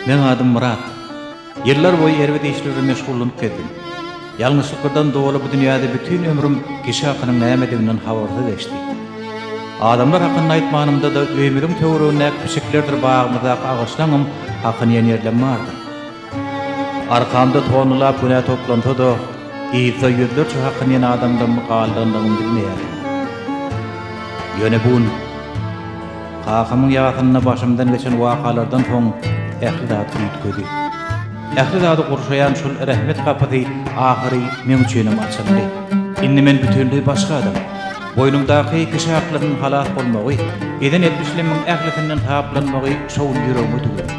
Men adym Murat. Ýyllar boýy erbede işlerle meşgullanyp geldim. Ýalňyşlykdan dowala bu dünýäde bütün ömrüm kişi hakynyň nämedigininden habarda geçdi. Adamlar hakyny aýtmanymda da öýmüriň töweregine küçüklerdir bagymyzda agaçlaňym hakyny ýerlemärdi. Arkamda tonulap güne toplantı da ýyza ýüzlerçe hakyny ýene adamdan mukallanyny bilmeýärdim. Ýöne bun Kakymyň ýatyny başymdan geçen wakalardan soň ähli zat ýitgedi. Ähli zat gurşaýan şol rahmet kapady ahyry men üçin açyldy. Indi men bütünlüği başga adam. Boynumdaky kişi haklarynyň halas bolmagy, eden etmişleriň ählitinden taplanmagy şol ýüregime tügedi.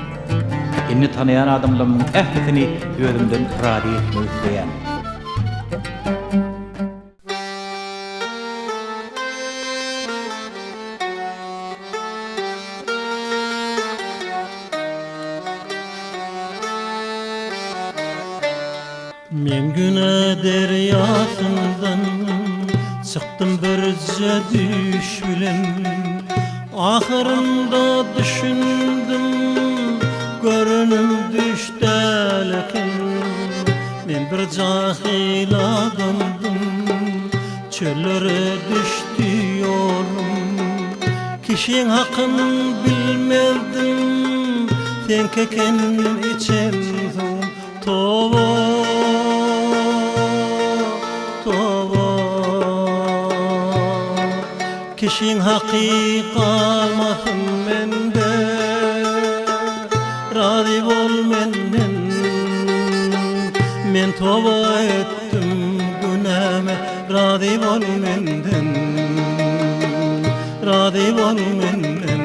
Indi tanayan adamlaryň ählitini özümden rady etmek isleýän. Men güne deryasından çıktım birce düş bilen. Ahırında düşündüm görünüm düştelekin. Men bir cahil adamdım, çöllere düştü yolum. Kişinin hakkını bilmezdim, tenkeken içemdim. Tova kişinin hakkı kalmasın mende, razı bol menden. Men tova ettim günahime, razı bol menden, razı bol menden.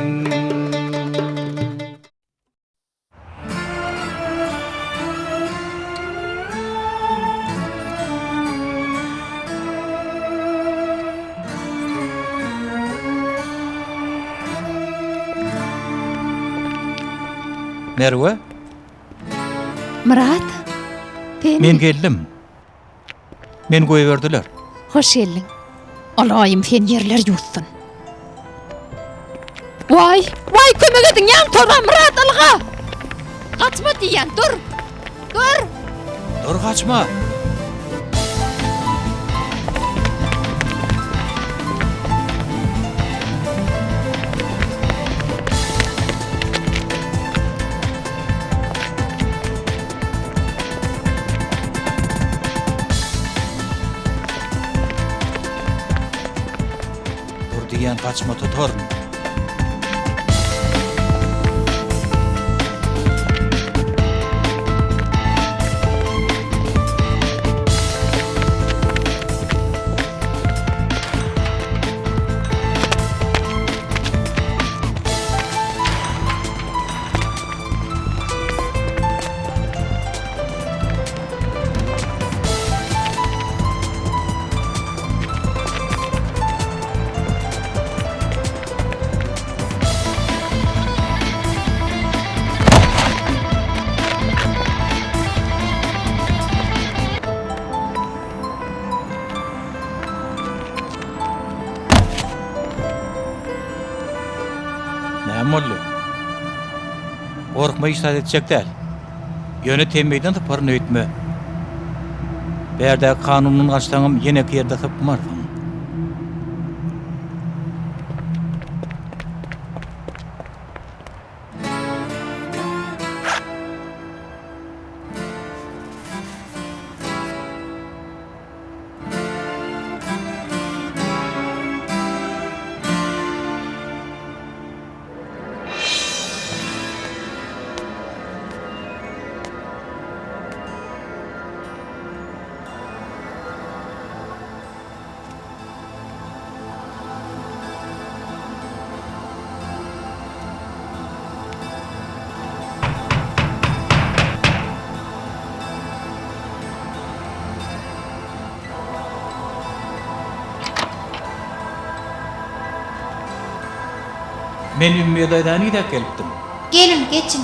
Merwe, Murat, men geldim. Men goýberdiler. hoş geldin. Alayım sen yerler yutsun. Vay kömek edin yan torba Murat alga. Kaçma diyen dur. Dur kaçma. Diyen kaçma tutarım. Näme Korkma işaret edecek değil. Yönetemeyden tıparını öğütme. Berde kanunun açtığım yine yerde tıpmardım. Men Ümmüýet'den gidip gelipdim. Gelin geçin.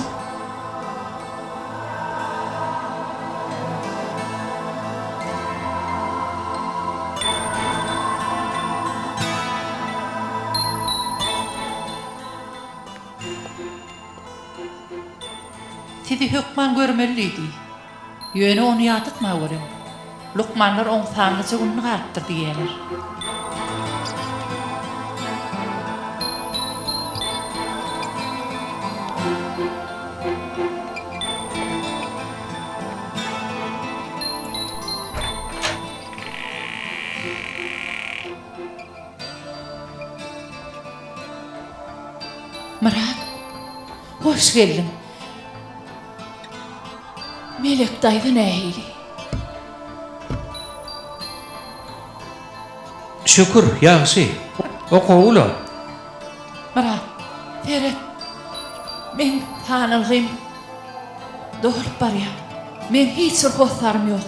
Sizi hükman görmeliydi. Yöne onu yatıtma görüm. Lukmanlar on sanlıca gününü arttır diyeler. Murat, hoş geldin. Melek daydı neyli? Şükür, yaxşı. Oku ula. Murat, Ferhat, men tanılgım. Doğrup bar ya, men hiç hoslarım yok.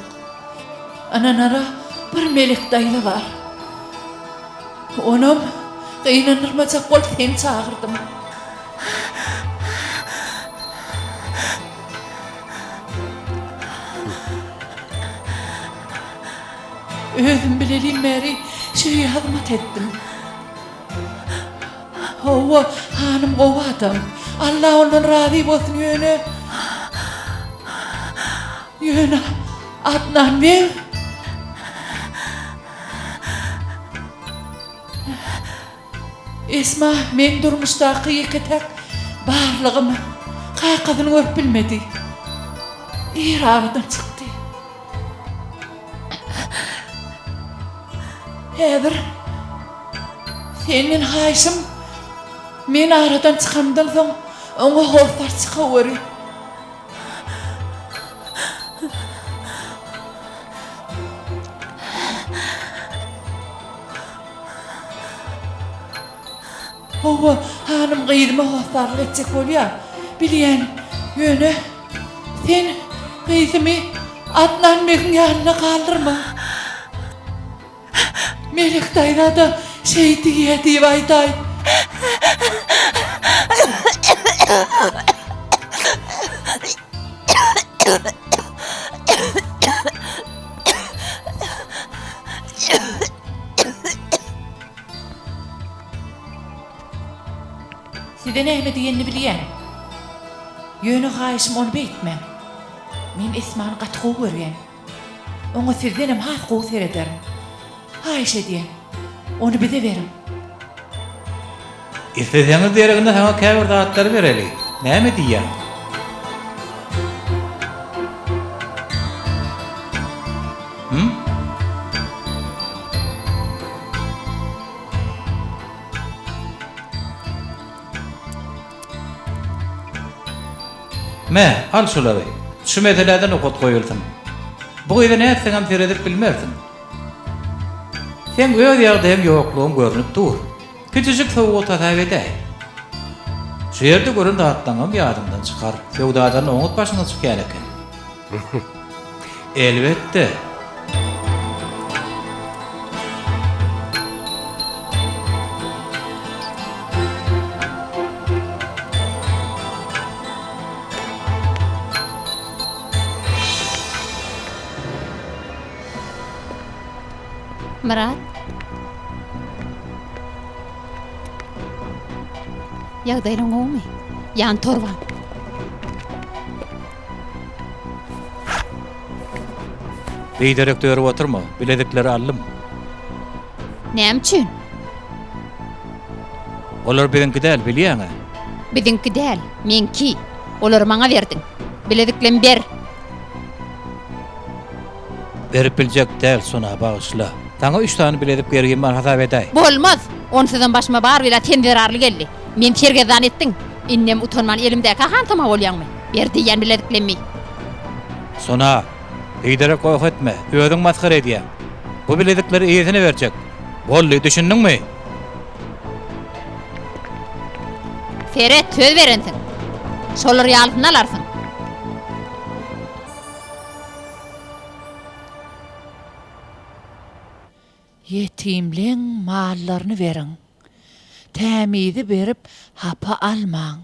Ananara bir melek daylı var. Onum, kıynanırmacak bol sen çağırdım. Özüm bileliyim meri, şöyle hizmet ettim. Hova hanım kovadım. Allah ondan razı olsun yöne. Yöne Adnan Bey. Esma men durmuştaki yeketek barlığımı kaykadını görüp bilmedi. İrağıdan çıktı. Heather, senin hayşım men aradan çıkamdan soň oňa hoslar çıkawerir. Hova hanım gıydıma hoslarlı etcek bolýar. Bilýän yöne sen gıydymy Adnan Bey'in ýanyna kaldırma. Melek dayda da şey diye aýday. Size näme diýenini bilýän. Ýöne haýşym onu beýtmem. Men Esmany gatgy görýän. Oňa sizdenem has gowy serederim. Haýş edýän. Onu bize berin. İstediğiniz diýereginde sana käbir dağıtları bereli. Näme diýýär? Me, al şolary. Şu meseleden okut koýulsyn. Bu ýerde näme sen edip bilmersin. Sen öz ýagdaýym ýoklugyň görünip dur. Küçücük soğuğu tasavvur edey. Şu yerde görün dağıttanım ýadymdan çykar. Fewdadan oňut başyna çykýar eken. Elbette. Murat. Ýagdaýlaryň gowy? Ýan torban. Beýderek dörüp oturma, biledikleri allym. Näme üçin? Olar biziňki däl, bilýäňi. Biziňki däl, menki. Olary maňa berdiň. Bilediklerini ber. Berip biljek däl, sona bagyşla. Taňa 3 tane biledip gergin bar hasap edäý. Bolmaz. Onsydan başyma bar bile tenderarly geldi. Men terge zanetdiň. Innem utanman elimdäki hantama bolýarmy? Ber diýen bilediklenmi. Sona, beýderek goýuk etme, özüň maskara edýär. Bu biledikleri eýesine berjek. Bolly, düşündiňmi? Ferhat söz berensiň. Şolary ýalysyny alarsyň. Yetimliň mallaryny beriň. Tämizi berip hapa almaň.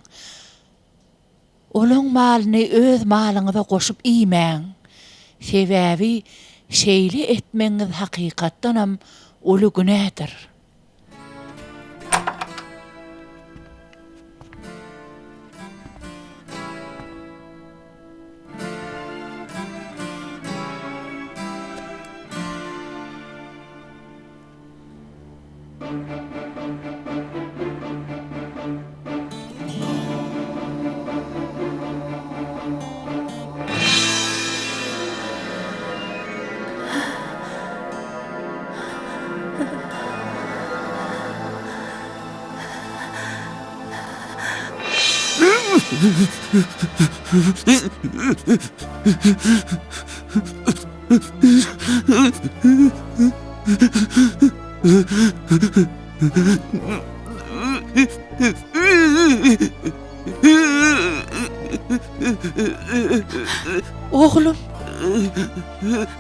Olaň malyny öz malyňyza goşup iýmäň. Sebäbi şeýle etmeňiz hakykatdanam uly günädir. Oğlum.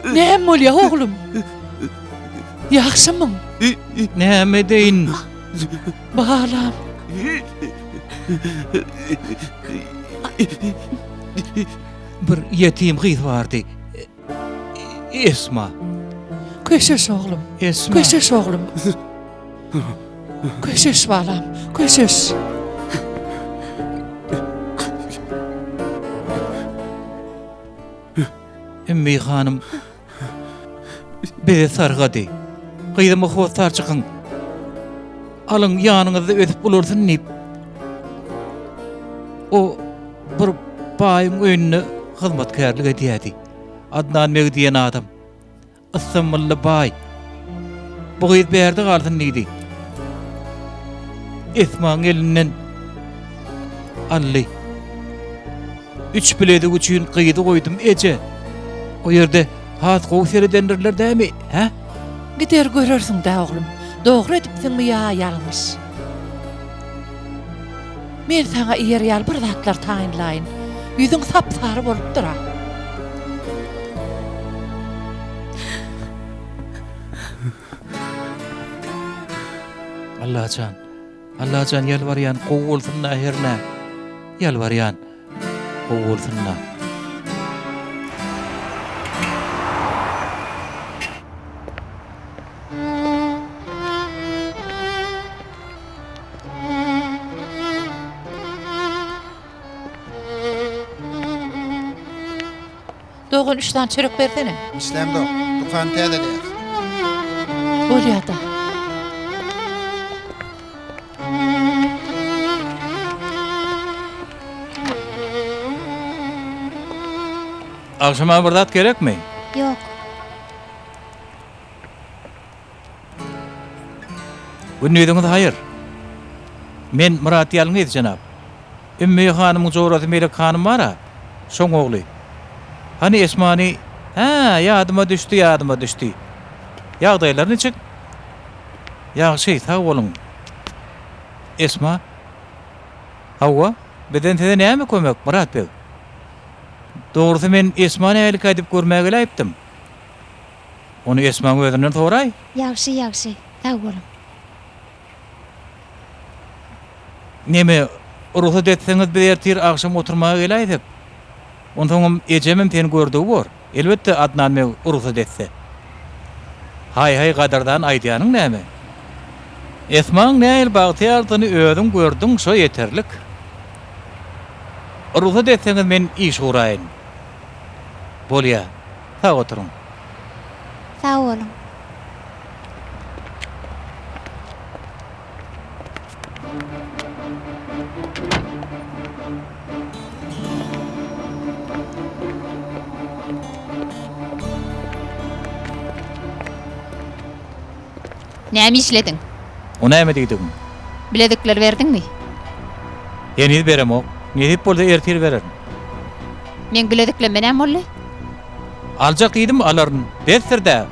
Näme bolýar oğlum? Ýaxşymyň? Näme deyin? Balam. Bir yetim kız vardı. Esma. Köşeş oğlum. Esma. Köşeş oğlum. Köşeş balam. Köşeş. Emmi hanım. Bize sargadı. Kıydım oxutar çıkın. Alın yanınızda ötüp bulursun nip. O bir bayın önüne hizmetkarlık ediydi. Adnan Meg diyen adam. Isımlı bay. Bu kıyıt bir yerde kaldın neydi? Esma'nın elinden allı. 3 biledi uçuyun kıyıdı koydum ece. O yerde hat kovu seyredendirler değil mi? He? Gider görürsün da oğlum. Doğru edipsin mi ya yalnız? Men sana iyer yal bir zatlar tayinlayin. Yüzün sapsarı bolup dura. Allahcan. Allahcan yalvaryan kovulsun ahirne. Yalvaryan kovulsun. Doğun 3 tane çörek versene. İslam'da dukan teyze de. Bolýar da. Akşama bir zat gerek mi? Yok. Günnüydüňiz hayır. Men Murat ýalyňyz janap. Ümmü hanymyň joğraty Melek hanym bara. Şoň ogly. Hani Esmany, ha, ýadyma düşdi. Ýagdaýlar neçik? Ýagşy, sag bolun. Esma. Hawa, beden tede näme kömek Murat bey? Doğrusu men Esmany älik edip görmäge geläýipdim. Onu Esmaň özünden soraý. Yaxşı. Sağ olun. Neme ruhsat etseňiz bir ýertir akşam oturmaga geläýdik. Ondan ejemem seni gördügi bor. Elbetde Adnan me ruhsat etse. Hay gadardan aýdýanyň näme? Esmaň näil bagtýardyny özüň gördüň şo yeterlik. Ruhsat etseňiz men iş guraýyn. Bolýa. Sag oturuň. Sağ olun. Näme işledin? O näme diýdiň? Biledikler berdiňmi? Ýeni berem ok. Nedip bolsa ertir berer. Men biledikler menem bolly. Aljak ýydım alaryn. Desirde.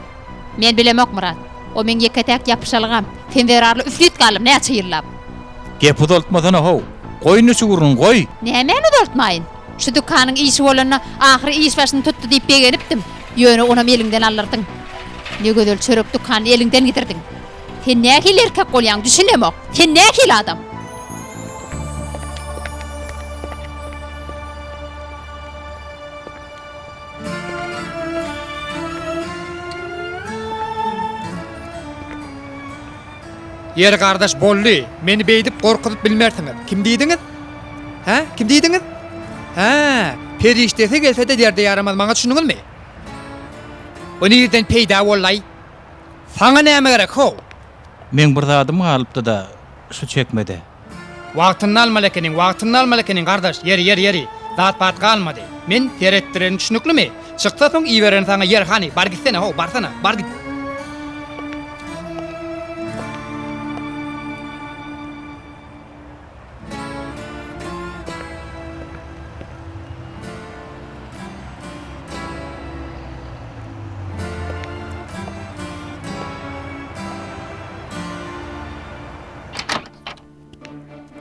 Men bilemok Murat. O men ýeketek ýapyşalgam. Tenderarly üflit galym näçe ýyllap. Gep udaltmasana how. Goýuny şugurun goý. Näme udaltmaýyn? Şu dükanyň işi bolanyna ahry iş başyny tutdy diýip begenipdim. Ýöne ona meliňden allardyň. Ne gödel çörek dükany eliňden gitirdiň. Sen nähil erkek bolýaň düşünemok. Sen nähil adam. Yer kardeş bolly, meni beýdip gorkutup bilmersiňiz. Kim diýdiňiz? Ha? Kim diýdiňiz? Ha, periştesi gelse de derde yaramaz, maňa düşünüňizmi? O nerden peýda bollay? Saňa näme gerek ho? Men bir zadymy alypdy da şu çekmedi. Wagtyny almalykenin gardaş. Yeri. Zat bat kalmadı. Men teretdiren düşünüklümi? Çyksa soň iýberen saňa yer hani. Bar gitsene ho, barsana. Bar git.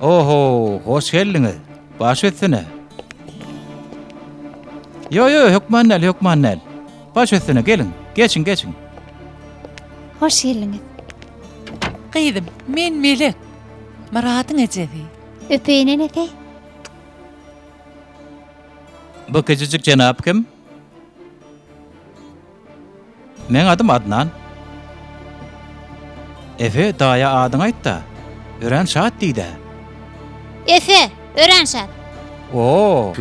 Oho, hoş geldiňiz. Baş etsene. Yo, hukmannel. Baş etsene, gelin. Geçin. Hoş geldiniz. Gyýdym, men Melek. Maratyň ejedi. Öpeynen efe. Bu küçücük cenap kim? Men adım Adnan. Efe daýa adyň aýtdy. Ören şahat diýdi. Efe, öğrenşat. Oo.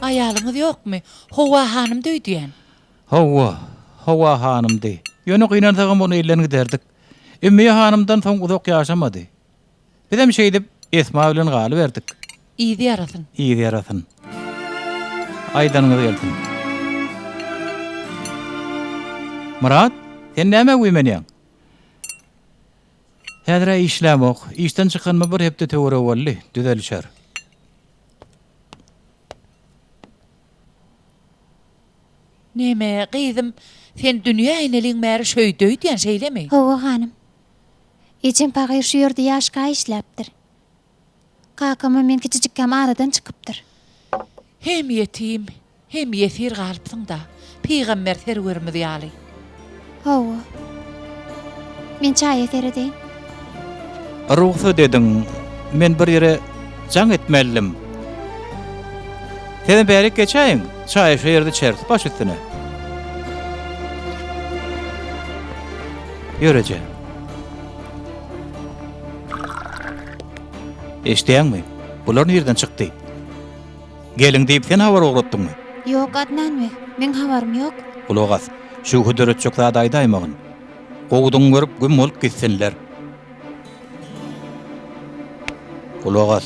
Aýalyňyz ýokmy? Howa hanym döýdüýän. Hawa hanımdy. Ýöne gynansagyň onu ellerini giderdik. Ümmiýe hanımdan soň uzak ýaşamady. Bizem şey dip Esma bilen galy berdik. Ýygy ýarasyn. İyi yarasın. Aydanyňyz gelsin. Murat, sen näme güýmenýäň? Häzir işlämok, işden çykanma bir hepde töwre bolly, düzelişer. Neme gyýdym, sen dünýä eneliň märi şöýdöýdüýän şeýlemi? Hova hanım. İçin pagyr şu ýerde ýaşka işläpdir. Kakamy men kiçijikkän aradan çykypdyr. Hem yetim, hem yesir galypsyň da. Peýgamber serwerimiz ýaly. Hova. Men çaý eteredeýin. Ruhsa dedin, men bir ýere jaň etmellim. Sen bärik geçäýin, çaý şu ýerde içerdi, baş üstüne. Ýöreje. Eşdeýäňmi? Bular nerden çykdy? Gelin diýip sen habar ogratdyňmy? Ýok Adnan we, men habarym ýok. Kulagas, şu hüdüret çok zada aýdaýmagyn. Gowduň görüp gün bolup gitsenler. Kulagas,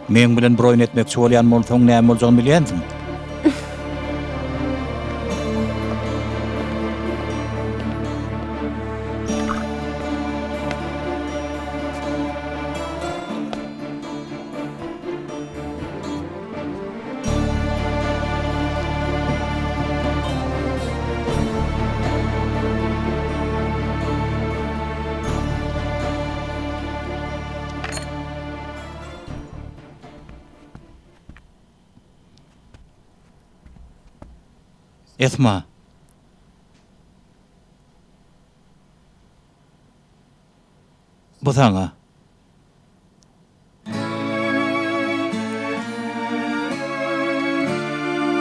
men bilen bir oýun etmekçi bolýan bolsaň näme boljagyny bilýänsiň? Esma. Bu saňa.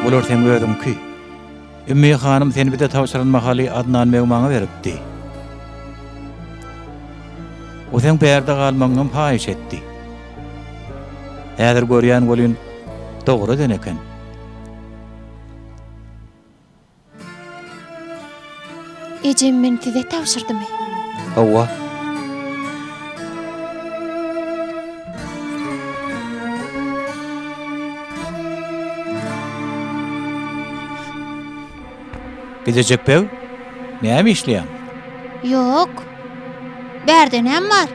Bular sen gördüm ki, Ümmü hanım seni bir de tavşaranmakaly Adnan mewmaňa beripdi. O sen berde galmaňam paýyş etdi. Häzir görýän bolyn dogry deneken. Ejim men tize tawşyrdymy? Hawa. Gidecek bew? Näme işleýän? Ýok. Berde näme bar?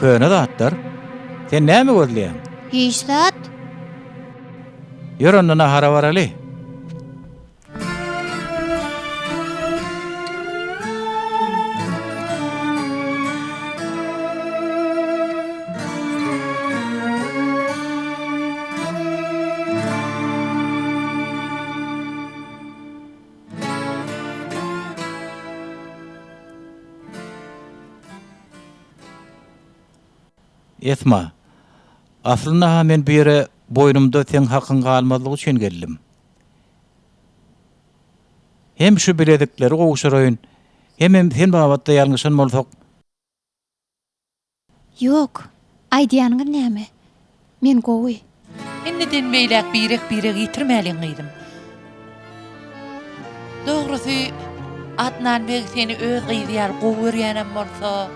Köne zatlar. Sen näme gözleýän? Hiç zat. Ýör ondan ahara baraly. Esma, aslında men bir yere boynumda sen hakkın kalmadığı için geldim. Hem şu biledikleri oğuşarayın, hem sen babatta yalnızın molsak. Ýok. Aýdýanyň näme? Men gowy. Inneden meýlek birek ýitirmäliň gyýdym. Dogrusy Adnan Bey seni öz gyýdýar gowurýanem bolsa,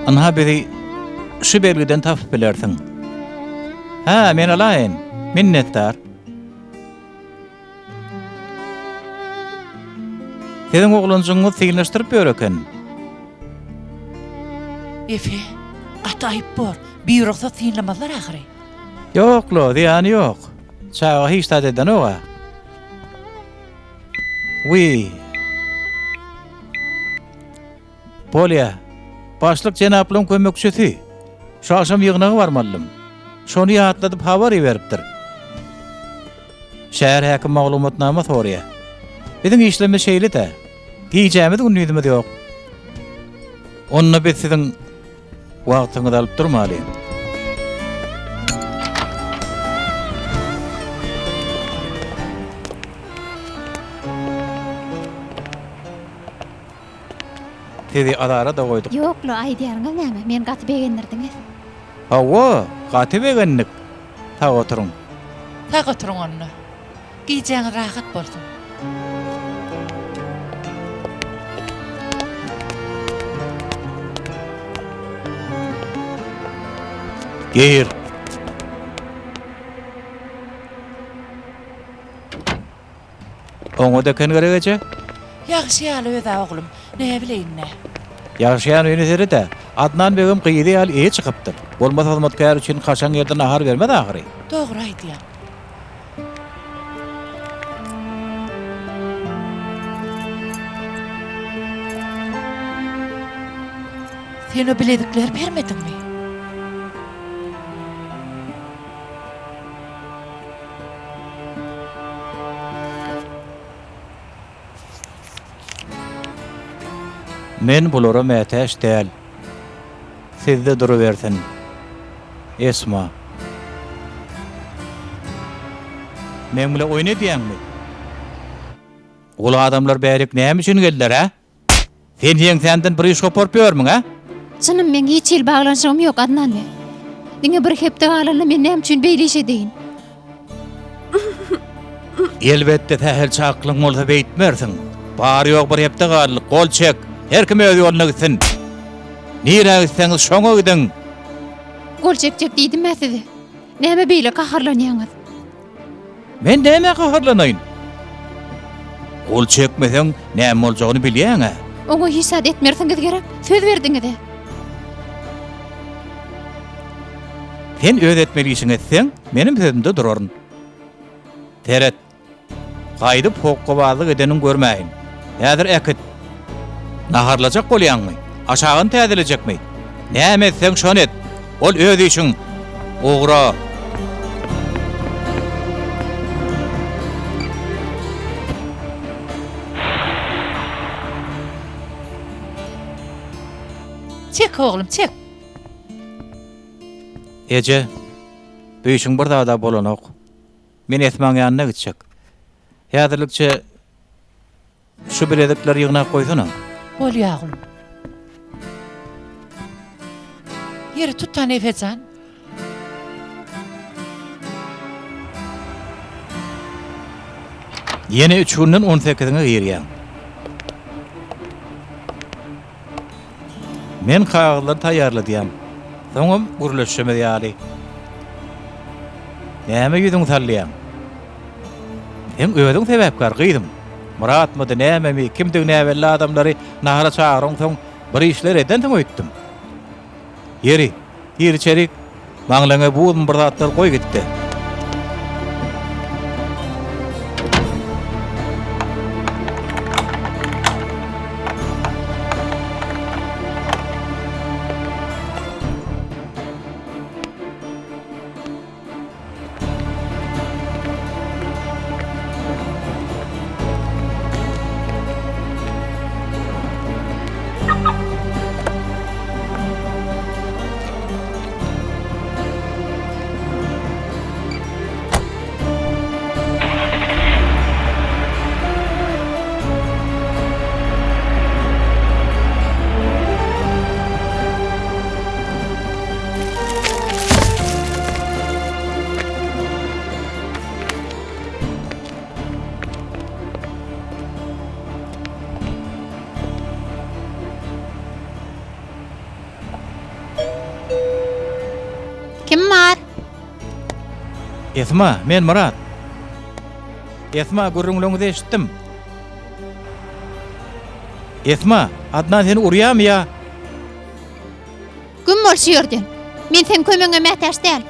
Anha biri şu belgiden tapıp bilersin. Ha, men alayın. Minnettar. Senin oğluncuğunu siginleştirip böröken. Efe, gaty aýyp bor. Bir ruhsat sinlemezler ahire. Yok lo, diýany yok. Çağa hiç tat eden oğa. Polya, başlık jenaplığın kömekçisi. Şu akşam yığınağı varmalım. Şonu ýatladyp habar beripdir. Şäher häkim maglumatnama sorýa. Bizim işlemi şeýle-de. Diýjämiz ünnüdimiz ýok. Onna biz siziň wagtyňyzy alyp durmalıyım. Tedi adara da koyduk. Ýoklo, aýdýaryňyz näme? Men gaty begendirdiňiz. Hawa, gaty begenlik. Ta oturun. Tak oturuň onunla. Giýjäň rahat bolsun. Gir. Oňa da ken geregeje? Ýagşy ýaly öz oglum. Ne bileýin. Ýagşýan öňe de Adnan begim gyýdy al eýe çykypdyr. Bolmasa hyzmatkar üçin kaçan ýerden ahar bermedi ahyry. Dogry aýdýar. Sen o biledikler bermedinmi? Men bulara mätäş däl. Sizde duruversin. Esma. Men bile oýna diýäňmi? Ol adamlar bärik näme üçin geldiler ha? Sen senden bir iş koparıp ýörmüň ha? Çynım men hiç ýyl baglanşygym ýok Adnan Bey. Diňe bir hepde galanly men näme üçin beýleşe deýin. Elbette tähel çaklyň bolsa beýtmersiň. Bar ýok bir hepde galyk, gol çek. Her kim öz ýoluna gitsin. Nire gitseňiz şoňa gidin. Gol çekjek diýdim mä sizi. Näme beýle kaharlanýaňyz? Men näme kaharlanaýyn? Gol çekmeseň näme boljagyny bilýäň ha? Oňa hisat etmersiňiz gerek. Söz berdiňiz de. Sen öz etmelisin etseň, menim sözümde duraryn. Teret. Gaýdyp hokkobalyk edeniň görmäýin. Häzir ekit. Naharlajak bolýanmy? Aşagyn täzelejekmi? Näme etseň şonu et. Ol öz işiň. Ogra. Çek oğlum, çek. Ece, bu işin bir daha bolanok. Men Esmaň ýanyna gitjek. Häzirlikçe şu biledikler ýygyna goýsana. Bolýar oğlum. Yeri tuttan Efecan. Yeni 3 günden 18'ine girýän. Men kağıtları taýýarladym. Soňam gürleşmedi ýaly. Näme ýüzüň sallyýan? Hem özüň sebäpkar gyýdym. Muratmydy näme kimdiň näwelli adamlary nahara çağıryň soň bir işler eden soň öýtdim. Yeri, gir içerik. Maňlaňa bu bir zatlar goý gitdi. Esma, men Murat. Esma, gurrunglığını eşitdim. Esma, Adnan seni urýam ya? Gün bolşýardyn. Men sen kömeňe mätäş däl.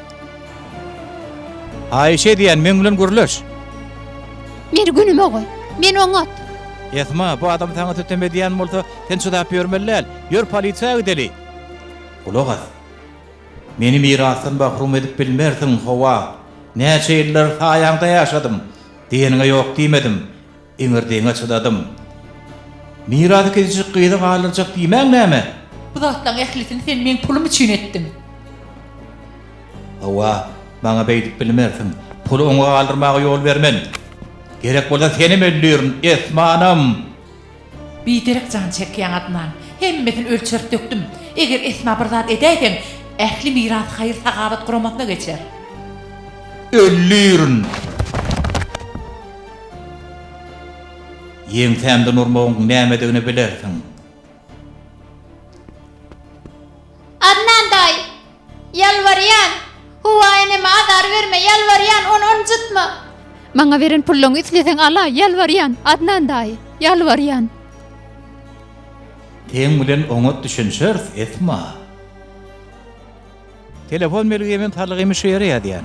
Ayşe diyen men bilen gurulaş. Meni günüme goý. Men oňat. Esma, bu adam sana tüteme diyen bolsa sen şudap ýörmellär. Ýör polisiýa gideli. Kulak as. Meni mirasyn bahrum edip bilmersin Hawa. Näçe ýyllar saýaňda ýaşadym. Diýeniňe ýok diýmedim. Eňirdiňe çydadym. Mirasy keçip gyýda galyrjak diýmäň näme? Bu zatlaň ählisini sen men pulum üçin etdim. Hawa, bana beýdip bilmersin. Pulu oňa galdyrmaga ýol bermen. Gerek bolsa seni öldürün, Esmanam. Biderek can çekýän Adnan. Hemmetin ölçerip döktüm. Eger Esma bir zat edäýdim, ähli miras haýır sagabat guramatyna geçer. Öldürün. Ýeň tämden urmagyň nämedigini bilersiň. Adnan daý. Yalvarýan. Huwaýnyma azar berme, yalvarýan, onu unutma. Maňa beren pulluňy isleseň ala, ýalbarýan. Adnan daý, ýalbarýan. Teň bilen oňa düşünşers Esma. Telefon mergemen talygymy şeýere ýadýan.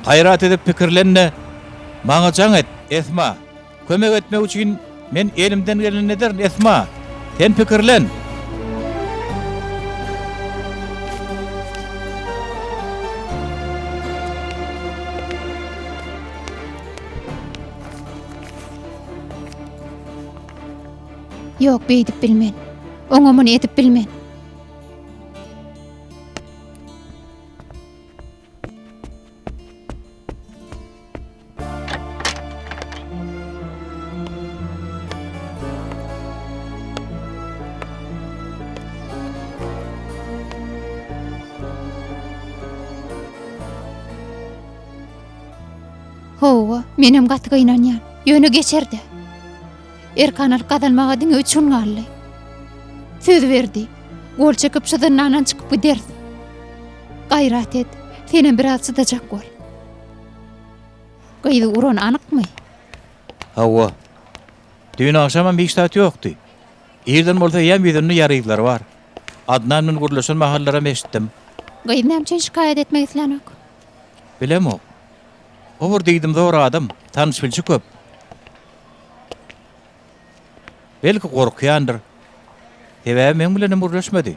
Gaýrat edip pikirlenne. Maňa jaň et, Esma. Kömek etmek üçin men elimden geleni ederim, Esma. Sen pikirlen. Ýok, beýdip bilmen. Oňa muny etip bilmen. Howa, menem gaty gynanýan. Ýöne geçerdi. Erkanal kazanmaga diňe üçin galdy. Söz berdi. Gol çekip şydyndan çykyp giderdi. Gaýrat et, senem biraz sıdajak bol. Gaýdy uran anykmy? Hawa. Dün akşamam bir saat ýokdy. Ýerden bolsa ýa ýerinde ýarylar bar. Adnanyň gurulşan mahallara meşitdim. Gaýdy näme şikaýet etmek islenok? Bilemok. Over diýdim zor adam, tanış bilçi köp. Belki korkuyandır. Tebe men bilen burlaşmadı.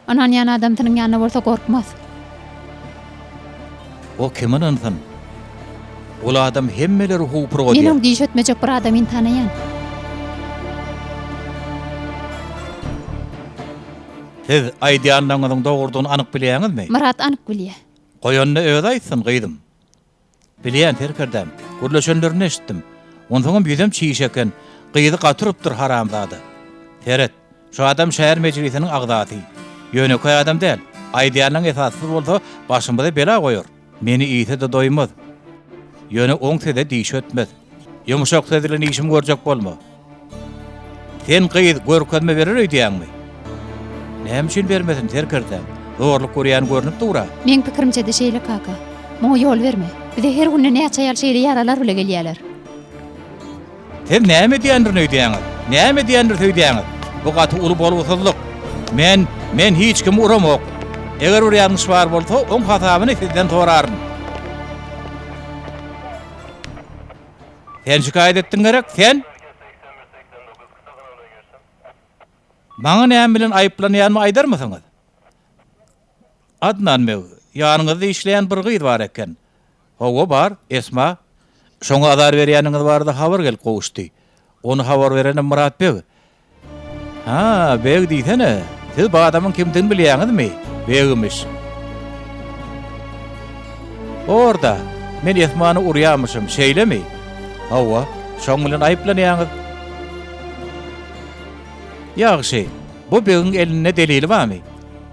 Anan ýana adam tiniň ýanyna bolsa gorkmaz. O kimin ansan? Ol adam hemmeleri hupro diýär. Meniň diýiş etmejek bir adamyny tanaýan. Siz aýdýanlaryňyň dogurdygyny anyk bilýäňizmi? Murat anyk bilýär. Goýanny öz aýtsyn gyýdym. Bilýän terkerdem. Gurlaşanlaryny eşitdim. Ondan birden çiýiş eken. Gyýdy gatyrypdyr haramzady. Teret, şu adam şäher mejlisiniň agdaty. Ýöneköý adam däl. Aýdýanyň esasy bolsa başymyza bela goýar. Meni ýite de doýmaz. Ýöne oň tede diýiş etmez. Ýumşak sedilen işim görjek bolma. Sen gyýdy görkezme berer öýdýäňmi? Näme üçin bermesin terkerdem? Zorluk görýän görnüp dura. Men pikirimçe de şeýle kaka. Moňa ýol berme. Bize her günde näçe ýaly şeýle ýaralar bile gelýärler. Sen näme diýendir öýdýäňiz? Näme diýendir öýdýäňiz? Bu gaty uly bolgusyzlyk. Men hiç kim uramok. Eger bir ýanlış bar bolsa, oň hasabyny sizden sorarym. Sen şikaýet etdiň gerek, sen? Maňa näme bilen aýyplanýanmy aýdarmysyňyz? Adnan mew, ýanyňyzda işleýän bir gyýdy bar eken. Hawa bar, Esma. Şoňa azar berýäniňiz barda habar gelip gowuşdy. Onu habar bereni Murat beg. Ha, beg diýsene. Siz bu adamyň kimdigini bilýäňizmi? Begimiz. Orda men Esmany urýarmyşym, şeýlemi? Hawa, şoň bilen aýyplanýaňyz. Ýagşy, bu begin elinde delili barmy?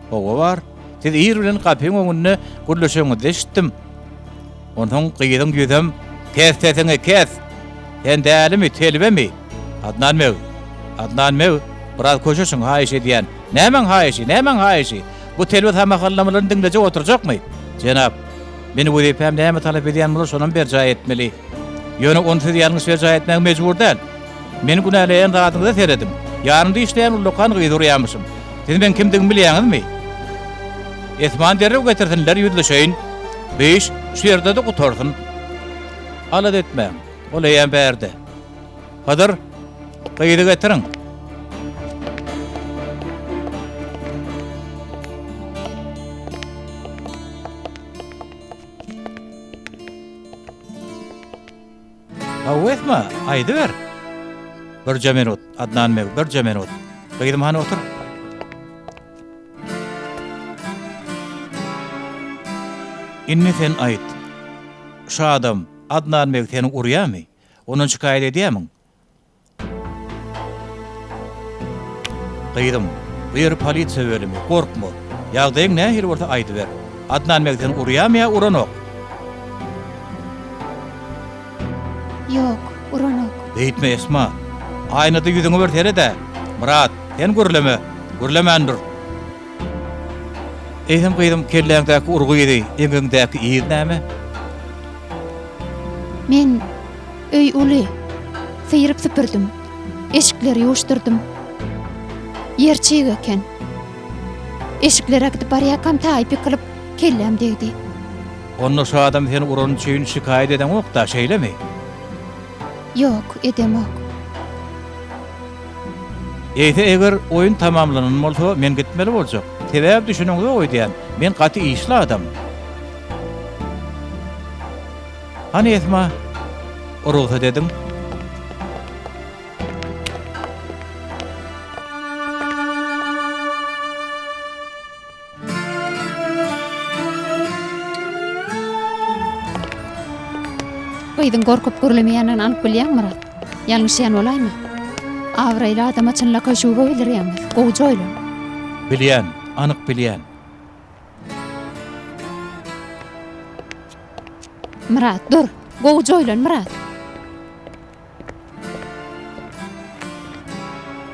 Hawa bar. Siz ýer bilen gapyň öňünde gurlaşaňyzy eşitdim. Ondan gyýdym ýüzüm. Kes sesini kes. Sen dälimi, telbemi? Adnan mew, biraz koşuşun haýyşy diýen. Nämen haýyşy? Bu telbet hamakallamalaryny dinleje oturjakmy? Jenap, Meni wezipem näme talap edýän bolsa şonuň berja etmeli. Ýöne onu siz ýalňyş berja etmäge mejbur däl. Meni günäleýän zatyňyza seredim. Ýarynda işleýän ulokan gyýdyrýamyşym. Siz men kimdigimi bilýäňizmi? Esman derrew getirsinler ýüzleşeýin. Beş şu ýerde de gutarsyň. Alad etmä. Olaýan bärde. Hadyr gyýdy getiriň. Awetma, aýdy ber. Bir minut, Adnan Mew, bir minut. Gyýdym hany otur. Inni sen aýt. Şu adam Adnan Mew seni urýarmy? Onu şikayet edýärmiň? Gyýdym. Bir polisiýa bölümi, korkma. Ýagdaýyň nähir bolsa aýdy ber. Adnan Mew seni urýarmy ýa uranok? Yok, uranok. Beýtme Esma. Aýnada ýüzüňi bir terede. Murat, sen gürleme. Gürlemändir. Eýdim gyýdym kelläňdäki urgu ýedi, eňiňdäki ýer näme? Men öý uly. Seyirip süpürdüm. Eşikleri ýuwuşdurdum. Yer çiğ eken. Eşiklere gidip barýakam taýpy kılıp kellem degdi. Onu şu adam seni uranın üçin şikayet eden ok da şeýlemi? Yok, edemok. Eýte eger oyun tamamlanan bolsa men gitmeli boljak. Sebäp düşünüňizi oýdýan. Men gaty işli adam. Hani Esma? Urugsa dedim. Gyýdyn gorkup gürlemeýänen anyp bilýän Murat. Ýalňyşýan olaýmy? Awraýly adama çynlaka şuba bilirýäňiz. Gowjaýly. Bilýän, anyk bilýän. Murat, dur. Gowjaýly Murat.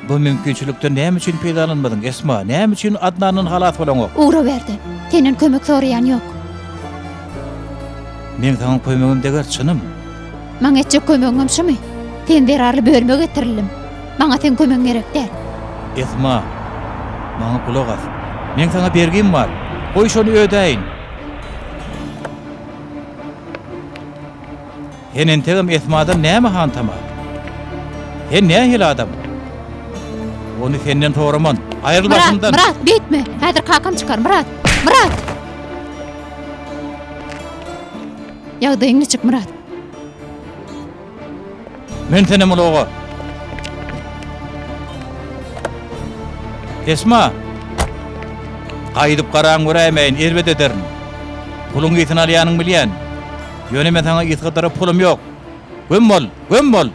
Bu mümkinçilikden näme üçin peýdalanmadyň Esma? Näme üçin Adnanyň halat bolan ok? Uğra berdin. Tenin kömek sorayan yok. Men taňa kömegim deger çynym. Maňa etjek kömegim şumy? Ten derarly bölme getirildim. Maňa ten kömek gerek däl. Esma, maňa kulak as. Men taňa bergim bar. Goý şonu ödeýin. Henen tegim Esmadan näme hantama? Hen nähil adam? Onu senden soraman. Aýryl Murat, başymdan. Murat, bitme. Häzir kakam çıkar, Murat. Murat! Ýagdaýyň niçik, Murat? Men senem uloga. Esma. Gaýdyp garaň görämeýin, elbet ederim. Puluň ýetin alýanyň bilýän. Ýöne men taňa ýetgidere pulum ýok. Gömmol, gömmol.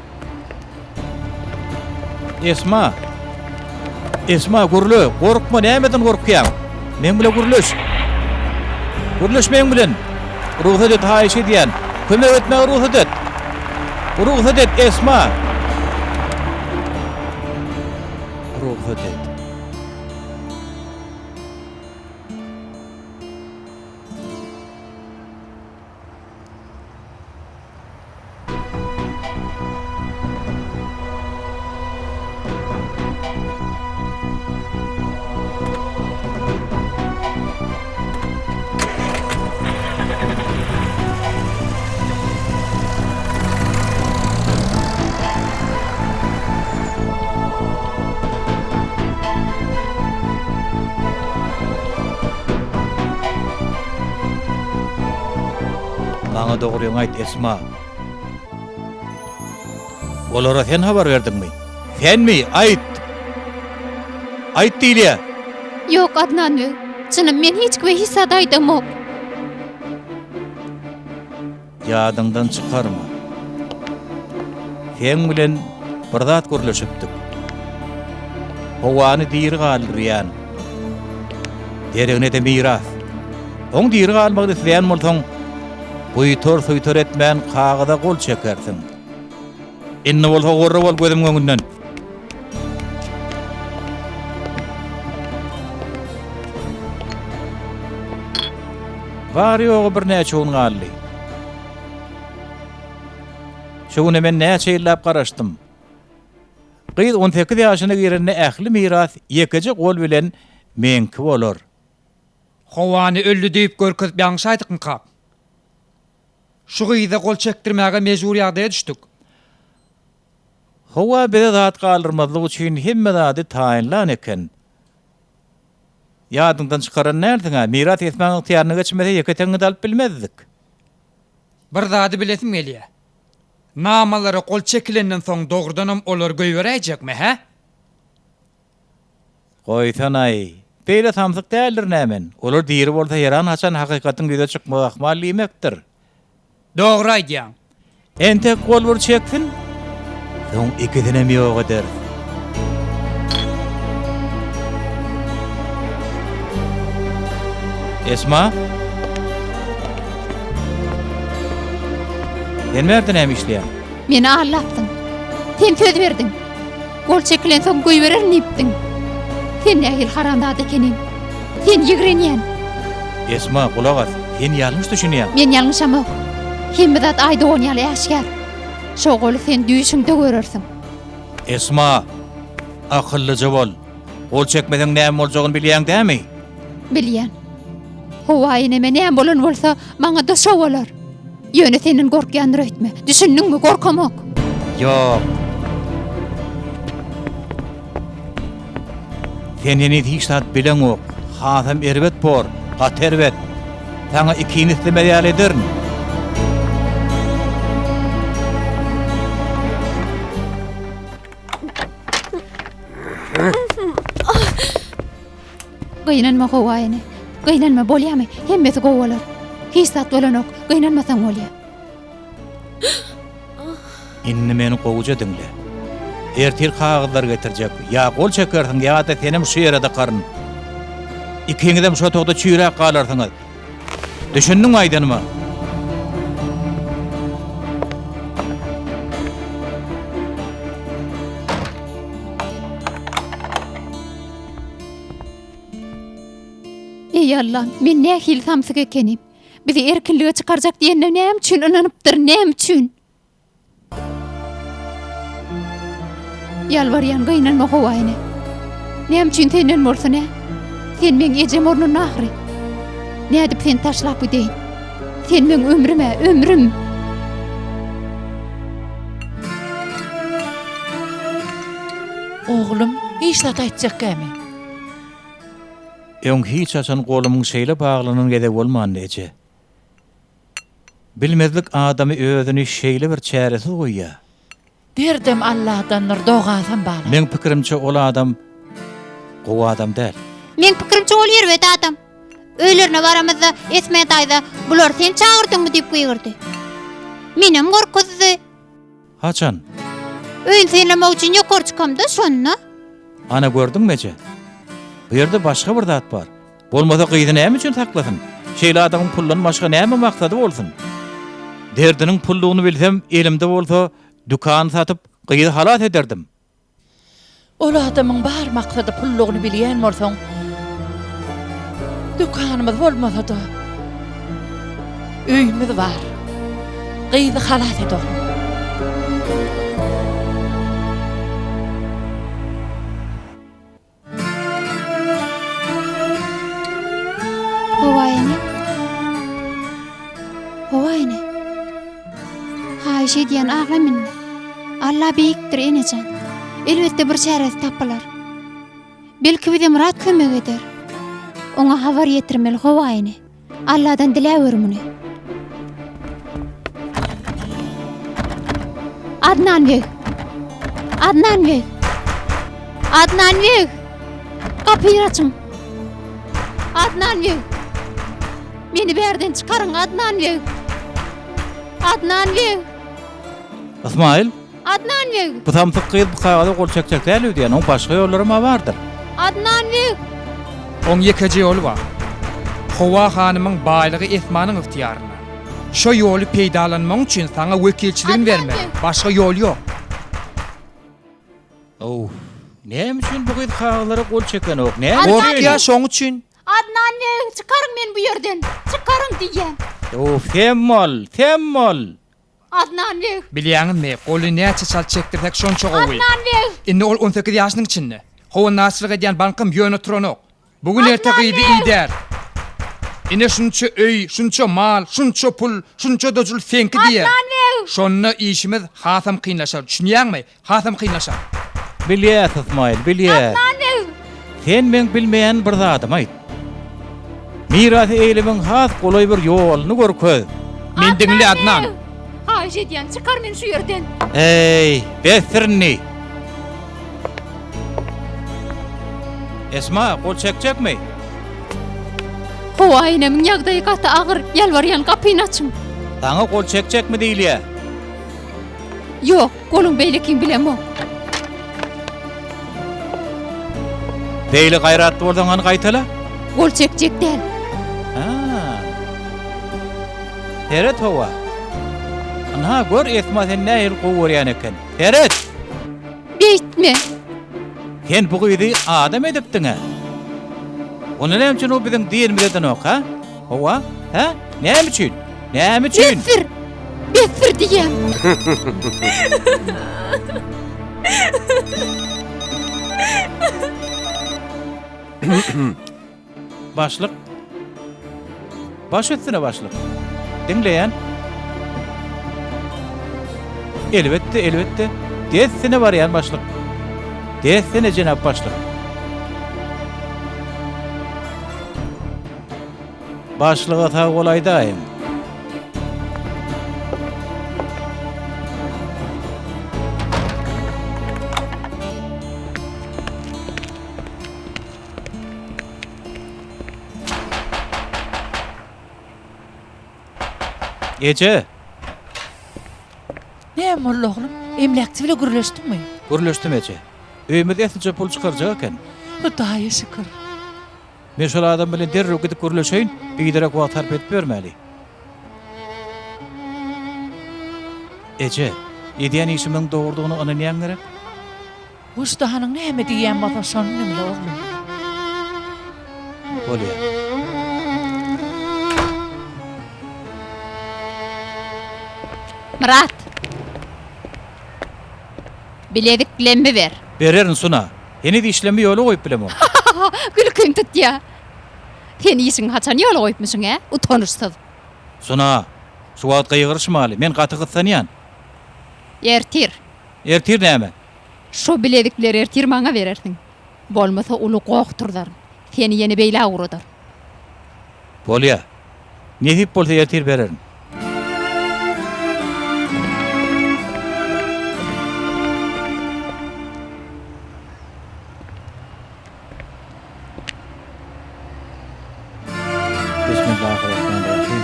Esma. Esma gurlu, gorkma, nämeden gorkýan? Men bilen gurluş. Gurluş men bilen. Ruhsat et haýyş edýän. Kömek etmäge ruhsat et. Ruhsat et Esma. Ruhsat et. Bana doğruyu aýt Esma. Olara sen habar berdiňmi? Senmi? Aýt. Aýt diýilýär. Yok Adnan Bey. Çynym men hiç gibi hissat aýdamok. Ýadyňdan çykarma. Sen bilen bir zat görleşipdik. Howany diýir galyrýan. Deregine de miras. Oň diýir galmagy isleýän bolsaň, buytor etmän kağıda gol çekersin. Inne bolsa gorra bol gözüm göňünden. Bar ýogy bir näçe gün galdy. Şoňa men näçe ýyllap garaşdym. Gyz 18 ýaşyna girende ähli miras ýekeci gol bilen menki bolar. Howany öldü diýip görkezip ýaňşaýdyk kap. Şu gyýda gol çekdirmäge mejbur ýagdaýa düşdük. Howa bede zat galdyrmazlyk üçin hemme zady taýinlan eken. Ýadyňdan çykaran närdin-ha? Miras etmäň ýetýärine geçmese ýeketeňi alyp bilmezdik. Bir zady bilesim gelýär. Namalary gol çekilenden soň dogrudanam olar göýberäjekmi, he? Goýsanay, beýle samsyk däldir nämen. Olar diýri bolsa ýaran haçan hakykatyň ýüze çykmak ahmal ýemekdir. Dogry aýdýaň. Ente gol bir çeksin. Soň ikidinem ýok eder. Esma? Sen merdin hem işleyen? Meni ağırlaptın. Sen söz verdin. Gol çekilen soň göý berer nipdin. Sen nähil harandady ekenim. Sen ýigrenýän. Esma, kulak as. Sen ýalňyş düşünýän. Men ýalňyşamok. Hemme zat aýdy oňaly ýaşkar. Şo goly sen düýüşiňde görersiň. Esma, akıllıca bol. Gol çekmeden näme boljagyny bilýän dämi? Bilýän. Howaýyne men näme bolan bolsa maňa da şo bolar. Ýöne senin gorkýandyr öýtme. Düşündiňmi, gorkamok. Yok. Sen ýene hiç zat bilen ok. Hasam erbet bor, gaterbet. Sana ikini istemeli ýaly ederin. Gynanma howaýyne. Gynanma bolýarmy? Hemmesi gowy bolar. Hiç zat bolanok. Gynanmasaň bolýar. Inni meni gowuja diňle. Ertir kagızlar getirjek. Ya gol çekersiň ya da senem şu ýerde karyn. İkiňizem şu togda çüýrek galarsyňyz. Düşündiňmi aýdanma? Ey Allah, men nähil samsyk ekenim. Bizi erkinlige çykarjak diýende näme üçin inanypdyr, näme üçin? Yalvarýan gynanma howaýyne. Näme üçin senden bolsa ne? Sen men ejem ornun ahry. Nädip sen taşlap gideýin? Sen men ömrüm. Oğlum, hiç zat aýtjak käme. Öň hiç açan golumyň şeýle baglanan gede bolman eje. Bilmezlik adamy özüni şeýle bir çäresi goýýar. Derdim Allah'tan dogasan bala. Men pikirimçe ol adam gowy adam däl. Men pikirimçe ol ýerbet adam. Öýlerine baramyzda Esme taýda bular sen çağırdyňmy diýip goýgurdy. Menem gorkuzdy. Haçan? Öýün senlemek üçin ýokary çykamda şonna. Ana gördüňmi eje? Bu ýerde başga bir zat bar. Bolmasa gyýdy näme üçin saklasyn? Şeýle adamyň pullaryny başga näme maksady bolsun? Derdiniň pullugyny bilsem, elimde bolsa dukan satyp gyýdy halat ederdim. Ol adamyň bar maksady pullugyny bilýän bolsaň, dukanymyz bolmasa da öýümüz bar. Gyýdy halat ederdim. Howaýyne. Haýşe diýen agly minni. Allah beýikdir enejan. Elbetde bir çäresi tapylar. Belki bize murat kömek eder. Oňa habar ýetirmeli howaýyne. Allahdan diläwer muny. Adnan Bey. Kapyy açyň. Adnan Bey. Meni berden çykaryň Adnan Bey. İsmail, Adnan Bey. bu samsyk gyz bu kagada gol çekjek däl diýen, oň başga ýollary ma bardyr. Adnan Bey. Oň ýekeji ýol bar. Howa hanymyň baýlygy Esmanyň ýyhtiýaryna. Şo ýoly peýdalanmaň üçin saňa wekilçiligini berme. Başga ýol ýok. Näme üçin bu gyz kagalara gol çeken ok? Näme? Gorkýa şoň üçin. Adnan ne? Çıkarın men bu yerden. Çıkarın diýen. Of, temmol. Adnan ne? Bilýäňizmi, goly näçe sal çekdirsek şonça gowy. Adnan ne? Indi ol 18 ýaşynyň içinde. Howa nasırlyk edýän bankym ýöne turanok. Bugün erte gyýdy iýder. Ine şunça öý, şunça mal, şunça pul, şunça dojul fenki diýer. Şonna işimiz hasam kynlaşar. Düşünýärmi? Hasam kynlaşar. Bilýär İsmail, bilýär. Sen men bilmeýän bir zatym aýt. Miras eýlemiň has golay bir ýoluny görköz. Men diňle Adnan. Haýş edýän, çıkar men şu yerden. Ey, besirni. Esma, kol çekjekmi? Howa aynamyň ýagdaýy gaty agyr, ýalbarýan kapyny açyň. Taňa kol çekjekmi diýilýär? Ýok, goluň beýlekiň bilemok. Beýle gaýratly bolsaň gaýtala. Gol çekjek däl. Teret hova. Ana gör Esma sen nähil gowurýan eken. Teret. Beýtme. Sen bu gyzy adam edipdiň ha. Onu näme üçin o biziň diýilmeden ok ha? Hova? Ha? Näme üçin? Näme üçin? Besir diýen. Başlyk. Baş etsene başlyk. Dinleýän. Elbetde. Dessene barýan başlyk. Dessene jenap başlyk. Başlyga sag bolaýdaýym. Ece, Ne molla oğlum? Emlakçı bile gürleştin mi? gürleşdim Ece. Öýümde esinçe pul çykarjak eken. Hudaýa şükür. Men şol adam bilen derrew gidip gürleşeýin, biderek wagt sarp etip bermeli. Ece, edýän işimiň dogrudygyny ona näme gerek? Ustahanyň näme diýen bolsa şonu nimle oğlum? Bolýar. Murat. Biledik bilemmi ver. Bererin suna. Eni de işlemi ýola goýup bilemem. Gülkün tut ya. Sen iyisin haçan ýola goýupmysyň he? Utanışsyz. Suna, şu wagtga ýygyrşmaly. Men gaty gyssanýan. Ertir. Ertir näme? Şu biledikleri ertir maňa berersiň. Bolmasa uly gokturlar. Seni ýene beýle agurudar. Bolýar. Nähip bolsa ertir bererin. Bismillahirrahmanirrahim.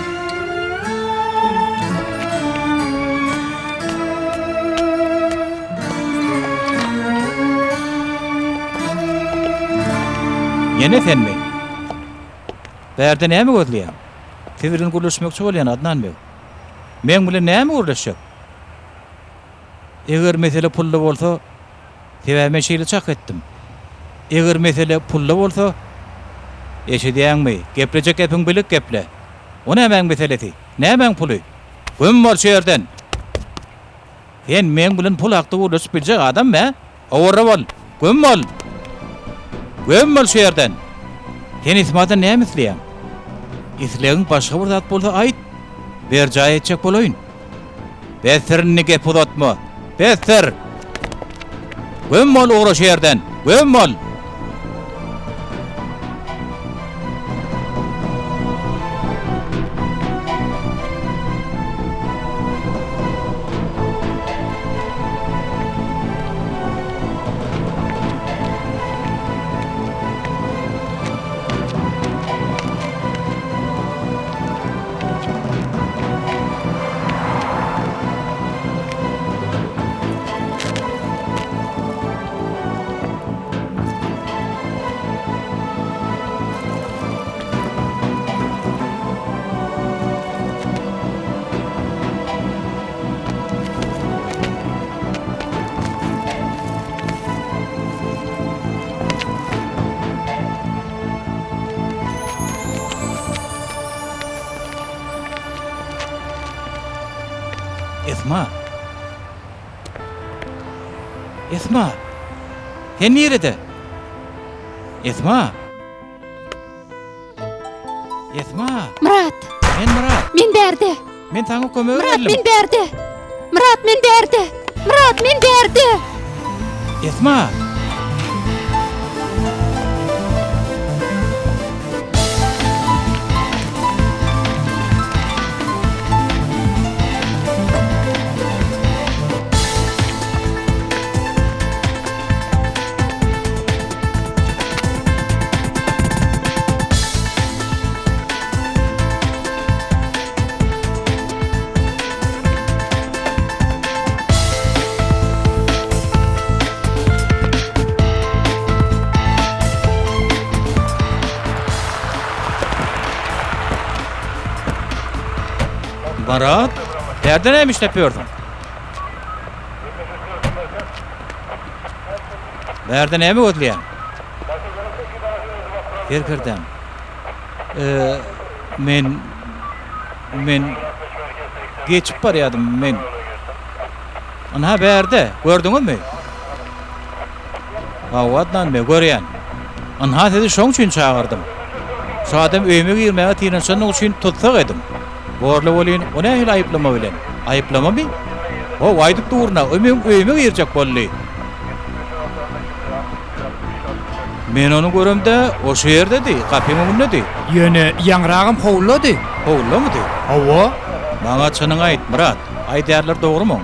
Yine sen mi? Berde näme gözleýär? Tebirin gürleşmekçi bolýan Adnan Bey. Men bilen näme gürleşjek? Eger mesele pully bolsa, tebäme şeýle çak etdim. Eger mesele pully bolsa, eşidýäňmi? Geplejek epiň bilik geple. O nämeň meselesi? Nämeň puly? Gün bol şu ýerden. Sen men bilen pul hakda gürleşip biljek adam mı? Owurra bol. Gün bol. Gün bol şu ýerden. Sen ismata näme isleýän? Isleýän başga bir zat bolsa aýt. Ber jaý etjek bolaýyn. Besirni gep uzatma. Besir. Gün bol owra şu ýerden. Gün bol. Esma. Sen nerede? Esma. Esma. Murat, Men Murat. men berde. Men taňa kömek Murat, berdim. men berde. Murat, men berde. Murat, men berde. Esma. Murat, nerede neymiş yapıyordun? Nerede ne mi ödleyen? Kirkirden. Men geçip barıyordum men. Ana berde, gördünüz mü? Avatdan mı görüyen? Ana dedi şoň üçin çağırdım. Şu adam öýüme girmeye tiýen şonuň üçin tutsak edim. Borla bolýan, ona hil aýyplama bilen. Aýyplama mı? O waýdyk durna, öýüme girjek bolly. Men onu görümde o şeýerdedi, kapyň öňündedi. Ýöne ýanragym howlady. Howlamady? Hawa. Maňa çynyň aýt, Murat. Aýdýarlar dogrymy?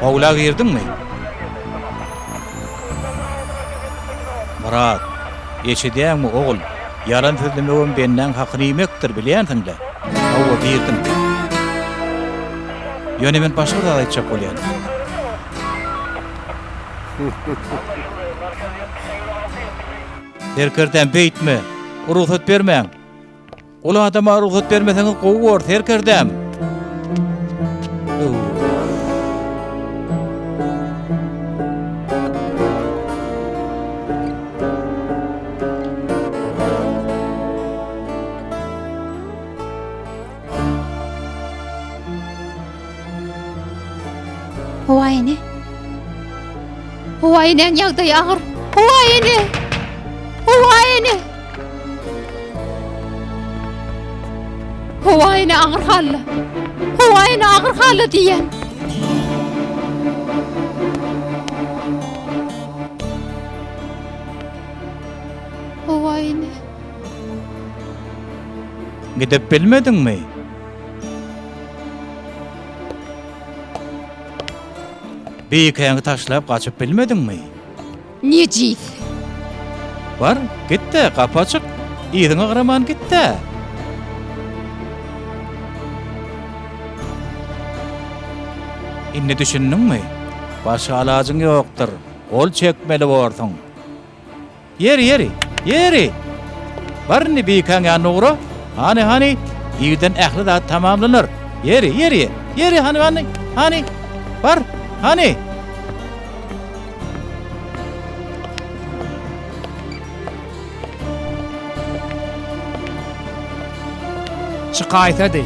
Howla girdinmi? Murat, eşidýärmi ogul? Yaran tizlemegem benden hakyny ýemekdir, bilýänsiňle. Hawa girdim. Ýöne men başga da aýtjak bolýan. Terkerden beýtme, ruhsat bermeň. Ol adama ruhsat bermeseňiz gowy terkerden. Huwayne. Huwayneň ýagdaýy agyr. Huwayne. Huwayne. Huwayne agyr hally. Huwayne agyr hally diýen. Huwayne. Gidip bilmedinmi? Beýikeňi taşlap gaçyp bilmedinmi? Nejis. Var, gitdi, kapı açık. Ýygyňa garaman gitdi. Inni düşündinmi? Başga alajyň ýokdur. Ol çekmeli bolsaň. Yeri. Barny beýikeň ýanyna ugura. Hani, ýerden ähli da tamamlanır. Yeri, hani. Bar, hani. Çykaýtady.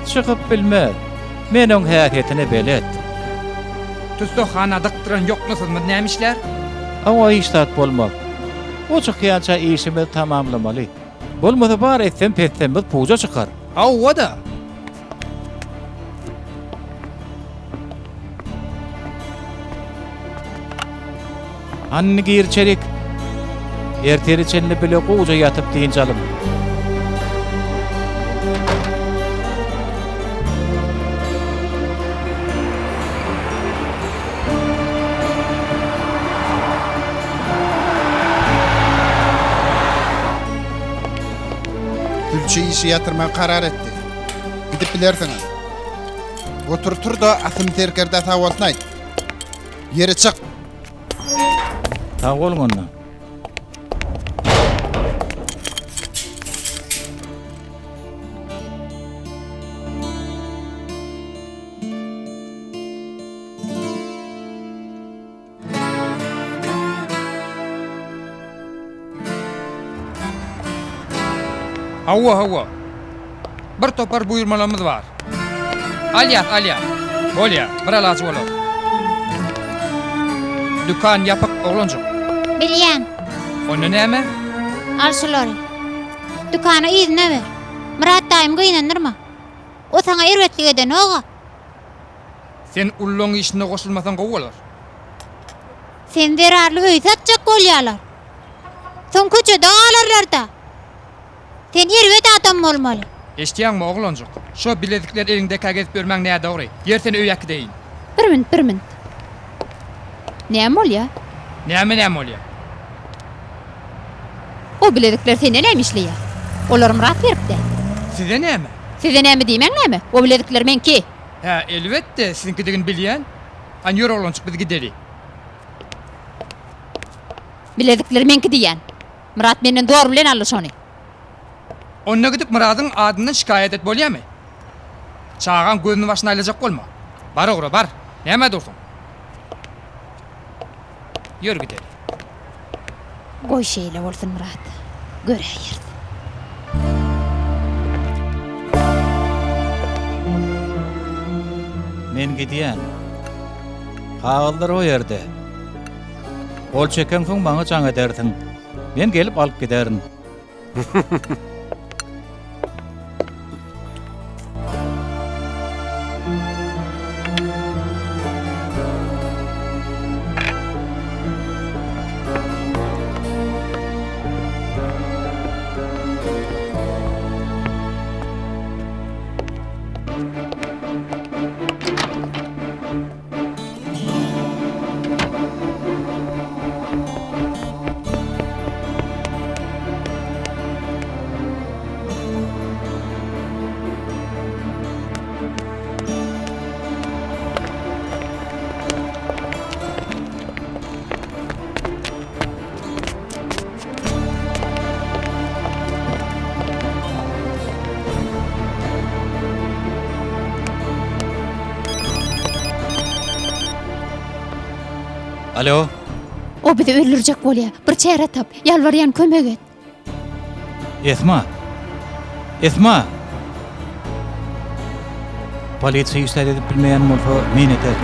Çykyp bilmez. Men oň häsiýetine belet. Tüstohana dykdyran ýokmysyňmy nämişler? Awa iştat bolmak. O çykýança işimi tamamlamaly. Bolmasa bar etsem biz puja çykar. Hawa da. Hanni girçelik. Erteri çenli bile goýja ýatyp diýen çalym. Gülçe işi yatırmaya karar etti. Gidip bilersiniz. Otur da asım terkerde tavatını ayt. Yeri çık. Sağ olun onunla. Hawa. Bir topar buyurmalarymyz bar. Alýar. Bolýar, bir alaç bolop. dükkan yapık oglanjak. Bilýän. Onu näme? Al şolary. Dükana izne ber. Murat daýym gynandyrma. O sana erwetlik eden oga. Sen ullong işine goşulmasan gowy bolar. Sen derarly öý satjak bolýarlar. Son köçede alarlar da. Sen erwet adam bolmaly. Eşdiýäňmi oglanjak? Şo bilezikler elinde kagez bermäň näde dogry? Yer seni öýäki deýin. Bir minit. Näme bolýar? Näme bolýar? O bilezikler seni näme işleýär? Olar Murat beripdi. Size näme? Size näme diýmeň näme? O bilezikler menki. Ha, elbette sizinkidigini bilýän. An ýör oglanjak biz gideli. Bilezikler menki diýän. Murat menden doğru bilen aldy şonu. Onna gidip Murat'ın adından şikayet et bolýarmy? Çağan gözünü başına aylajak bolma. Bar ogra bar. Näme dursun? Ýör gideli. Goý şeýle bolsun Murat. Göreýär. Men gidýän. Kağıllar o ýerde. Ol çeken soň maňa jaň ederdiň. Men gelip alyp giderin. Alo. O bizi öldürecek bolýar. Bir çäre tap, ýalbarýan kömek et. Esma. Polisiýa işler edip bilmeýän bolsa meni eter.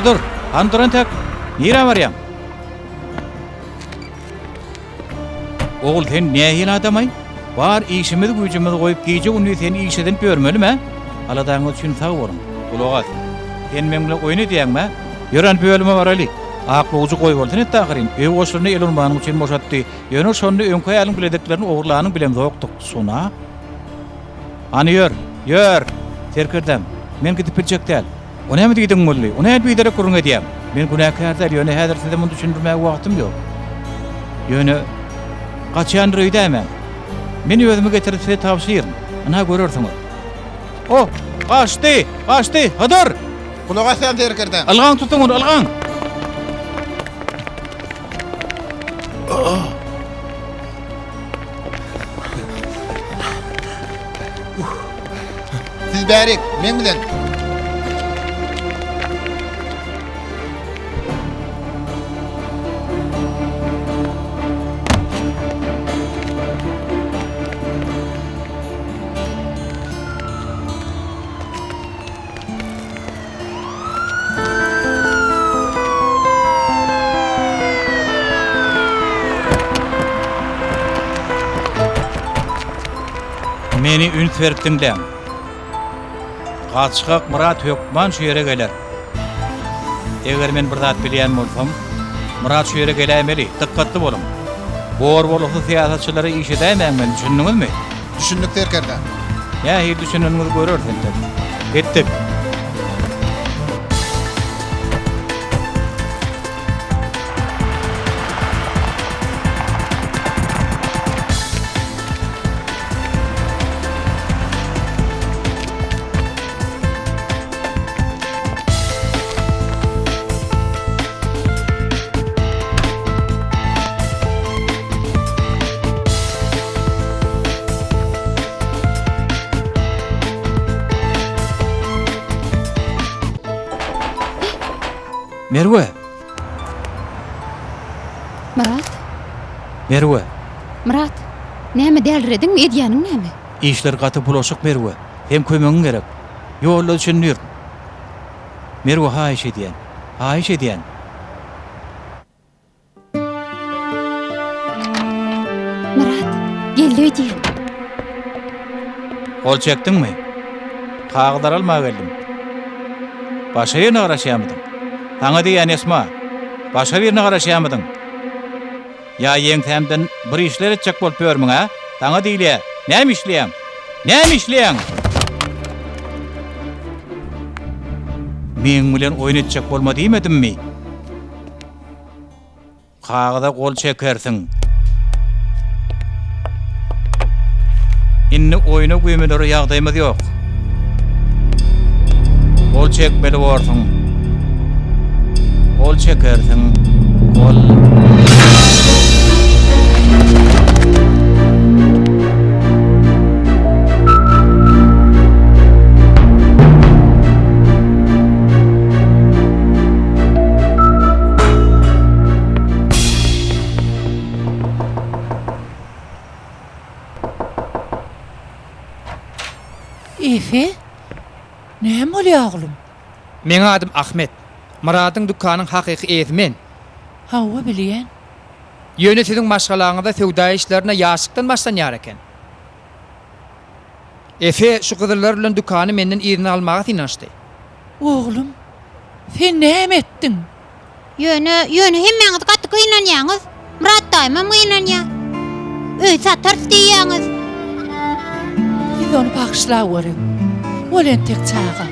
Dur. Anduran tak. Nire barýam? Oğul sen nähil adamay? Var işimiz güýjimiz goýup gije uny seni işeden görmelime? Aladaňyz üçin sag bolun. Ulagaz. Sen meňle oýun edýäňmi? Ýören bölüme baraly. Akly uju goýup boldy net taýyrin. Ew oşuny elurmanyň üçin boşatdy. Ýöne şonu öňke ýalyň bilediklerini ogurlanyň bilen zoktuk. Sona. Ani ýör. Terkirdem. Men gidip biljek däl. O näme diýdiň molly? O näme biýdere kurun edýäm? Men günäkärdir. Ýöne häzir size muny düşündirmäge wagtym ýok. Ýöne gaçan rüýdäme. Meni özüme getirip size tawsiýerim. Ana görersiňiz. O, gaçdy. Hadyr. Kulağa sen terkirdem. Algan tutun onu, algan. Siz bärik, men bilen. Meni üns beripdiňdäm. Gaçyk Murat Hökman şu ýere geler. Eger men bir zat bilýän bolsam, Murat şu ýere gelämeli. Dikkatli bolun. Bor bolsa siýasatçylary iş edämän men, düşündiňizmi? Düşündik terkirdem. Ya hiç düşünüňiz görersin. Gitdik. Merve. Murat. Näme dälrediň? Edýäniň näme? İşler gaty bulaşyk Merve. Hem kömegiň gerek. Ýolda düşünýär. Mergo haýyş edýän. Haýyş edýän. Murat, geldi ödeyim. Kol çekdiňmi? Kağıdar alma geldim. Başa ýerine garaşýamydyň? Taňa diýen Esma. Başa ýerine garaşýamydyň? Ya ýeň tämden bir işler etjek bolup ýörmüň ha? Taňa diýle. Näme işleýäň? Näme işleýäň? Men bilen oýun etjek bolma diýmedimmi? Kağıda kol çekersiň. Inni oyuna güýmeleri ýagdaýymyz ýok. Kol çekmeli bolsaň. Kol çekersiň. Kol. Efe, näme bolýar oglum? Meň adym Ahmet. Muradyň dükanyň hakyky ezmen. Hawa bilýän. Ýöne siziň maşgalaňyzda sowda işlerine ýaşykdan başlanýar eken. Efe şu gyzlar bilen dükany menden ýerine almaga tinançdy. Oglum, sen näme etdiň? Yönü hemmeňiz gaty gynanýaňyz. Murat daýmam gynanýar. Öý satar diýýäňiz. Biz onu bagşlawary. Olen tek çağa.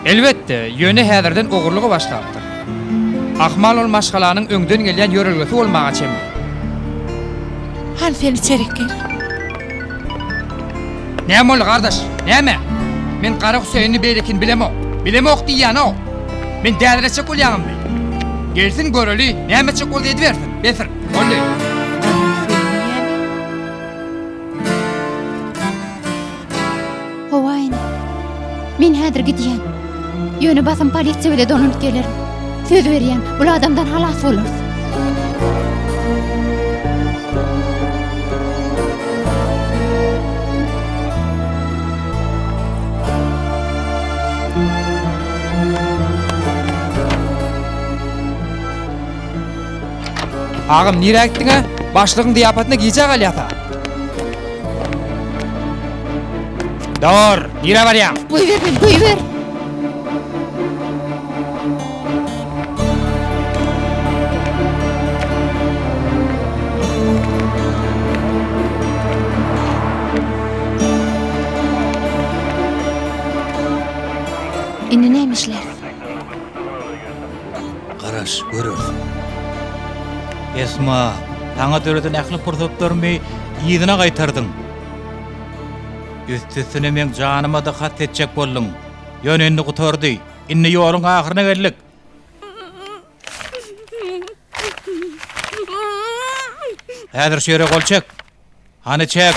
Elbetde, ýöne häzirden ogurlugy başlapdyr. Ahmal ol maşgalanyň öňden gelýän ýörelgesi bolmaga çember. Han seni içerik gel. Näme ol gardaş? Näme? Men Kara Hüseyin'i berekin bilemok. Bilemok diýän o. Men dädreçek bolýanmy? Gelsin göreli, näme çek bol diýip bersin. Besir, boldy. Howayn. Men häzir gidýän. Ýöne basam polisiýa bilen donup gelerim. Söz berýän, bul adamdan halas bolarys. Ağam nire gittiň? Başlygyň diýapatyna giýje galýata. Dor, nire barýan? Güýber. Indi nämişler? Garaş, görürsiň. Esma, taňa döreden ähli pursatlarymy ýygyna gaýtardyň. Üstüsine men janyma da hat etjek boldum. Ýönünni gutardy. Inni ýoluň ahyryna geldik. Häzir şu ýere kol çek. Hani çek.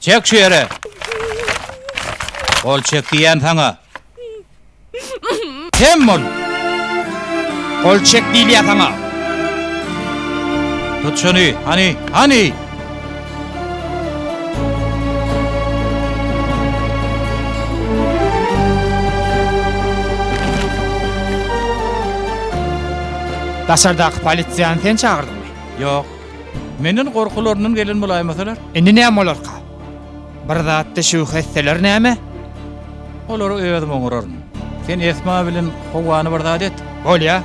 Çek şu ýere. Kol çek diýän taňa. Hem ol. Kol çek diýilýär taňa. Tut şunu, hani. Daşardaky polisiýany sen çağırdyňmy? Yok. Menden gorkularyndan gelen bolaýmasalar, Indi näme bolarka? Bir zatda şu hesseler näme? olary öýüdüm oňuraryn. Sen Esma bilen Howwany bir zat et. Bolýa.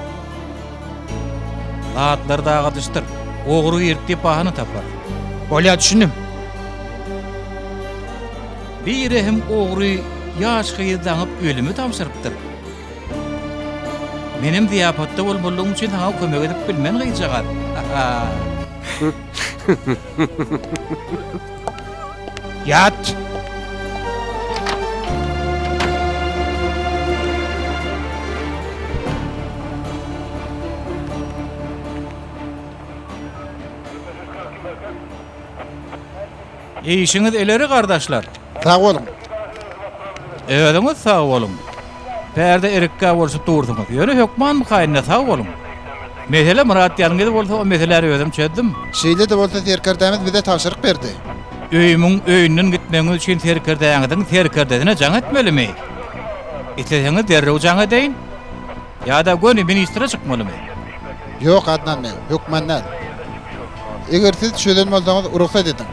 Zatlar daga düşdür. Oguru ýertip bahany tapar. Bolýa düşündim. Biri hem oguru ýaş gyýdanyp ölümi tamşyrypdyr. Menim diýapatda bolmalygyň üçin taňa kömek edip bilmen gyýjagar. Yat. Eýişiňiz eleri gardaşlar. Sağ olun. Öýüňiz sag bolun. Perde erikkä bolsa durdyňyz. Ýöne hökman mukaýyna sag bolun. Mesele Murat ýanyňda bolsa o meseleleri öýdüm çözdüm. Şeýle de bolsa serkerdämiz bize tapşyryk berdi. Öýümüň öýünden gitmeňiz üçin serkerdäňiziň serkerdesine jaň etmelimi? İtleseňiz derre ujaňa deýin. Ýa-da göni ministre çykmalymy? Yok Adnan Bey, hükmannal. Eger siz şölen bolsaňyz ruhsat edin.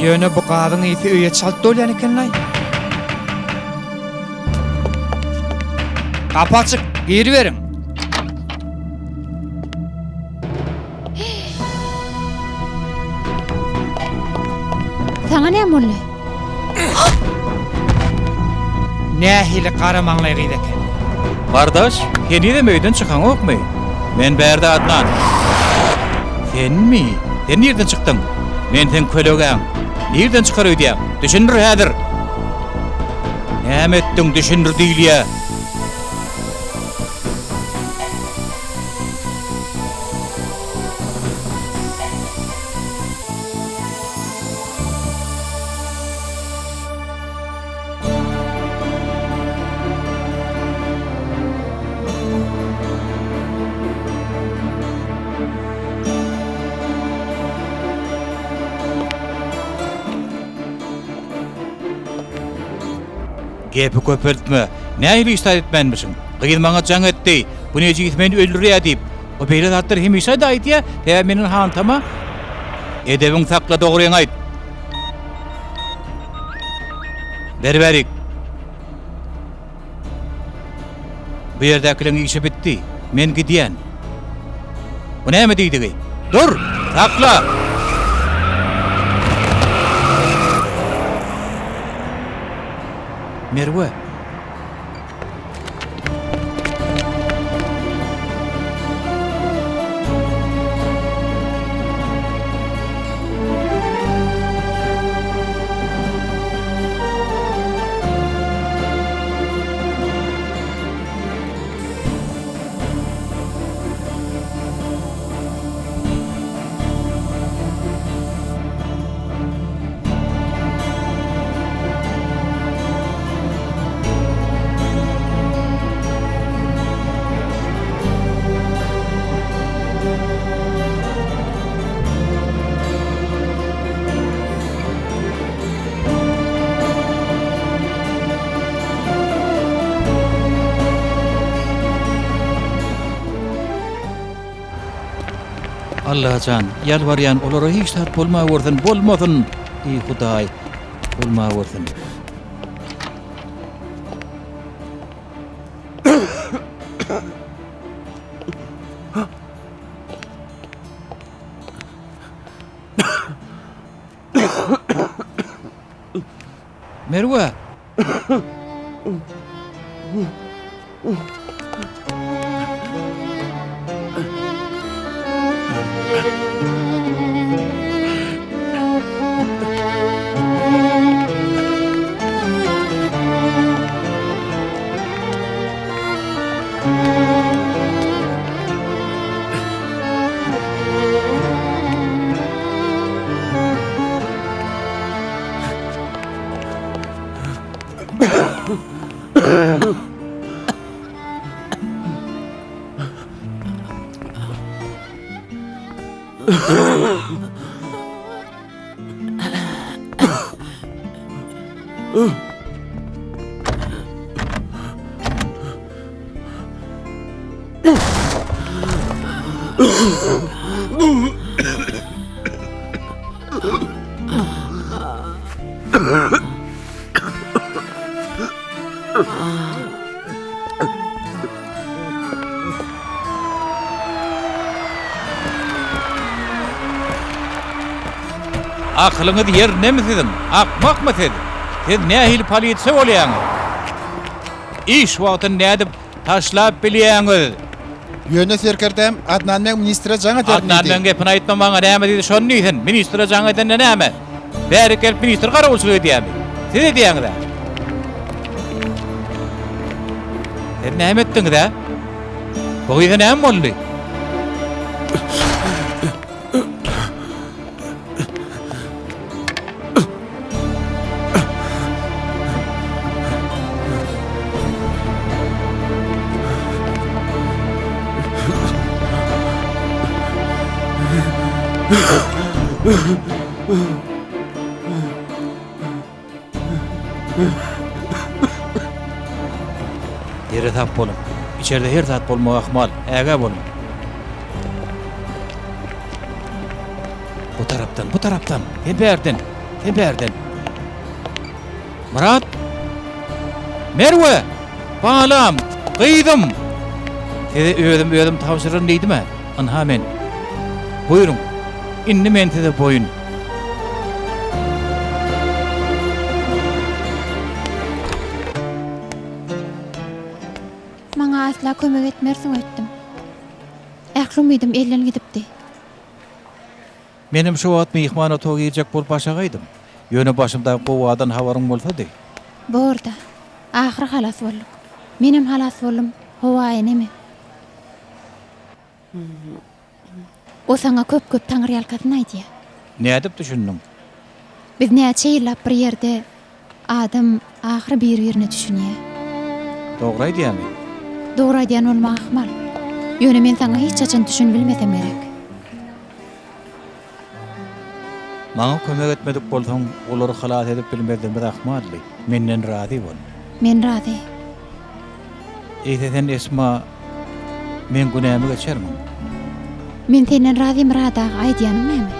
Ýöne bu gadyň ýeti öýe çalyp dolýan ekenlay. Kapy açyk, geri beriň. Sana ne molla? Nähili qara maňlay gyýdy eken. Kardeş, seni de meydan çıkan okmy? Men bärde Adnan. Sen mi? Sen nereden çıktın? Men sen kölegeň. Nereden çıkar öýdýäň? Düşünür häzir. Näme etdiň düşünür diýilýär. Gepi köpeltme. Nähili istat etmenmişiň? Gylmaňa jaň etdi. Bu neji gitmeni öldürýär diýip. O beýle zatlar hemişe de aýtýar. Täze meniň hantama edebiň sakla dogryň aýt. Berberik. Bu ýerdäkileň işi bitdi. Men gidýän. Bu näme diýdi? Dur, sakla. Merve. Allah'can, yalvaryan olara hiç tat bolmadın. Ey Hudaý, bolmawursun. Merve. Aklını yerine mi dedim? Akmak mı dedim? Siz ne hil paliyetse olayanı? İş vaatın ne edip taşlap biliyanı? Yöne serkerdem Adnan men ministre jaňa Adnan ben derdin. gepini aytmam bana näme dedi şonu diýsin. Ministre jaňa eden näme? Bäri gelip ministr garawçylygy diýämi. Siz diýäňiz da. Sen näme etdiň da? Bu ýa näme boldy? Yere tap bolun. İçeride her zat bolmagy ahmal. Äge bolun. Bu taraftan. Teberden. Murat. Merve. Balam. Gıydım. Ödüm tavşırın neydi mi? Anha men. Buyurun. İnni men tede boyun. Maňa asla kömek etmersiň öýtdim. Äklüm edip elden gidipdi. Menim şu wagt mehmana togy ýerjek bolup başagaýdym. Ýöne başymda gowadan habaryň bolsady. Borda. Ahir halas bolduk. Menem halas boldum. Howaýa neme? O sana köp taňyr ýalkadyň aýdýa. Nädip düşündiň? Biz näçe ýyllap bir ýerde adam ahir bir-birine düşünýär. Dogry aýdýarmy? Dogry aýdýan bolmak ahmal. Ýöne men saňa hiç çaçan düşün bilmesem gerek. Maňa kömek etmedik bolsaň, olary halat edip bilmezdim bir ahmally. Menden razy bol. Men razy. Eýsesen esma men günämi geçermin. Men senden razym rada aýdýanym näme?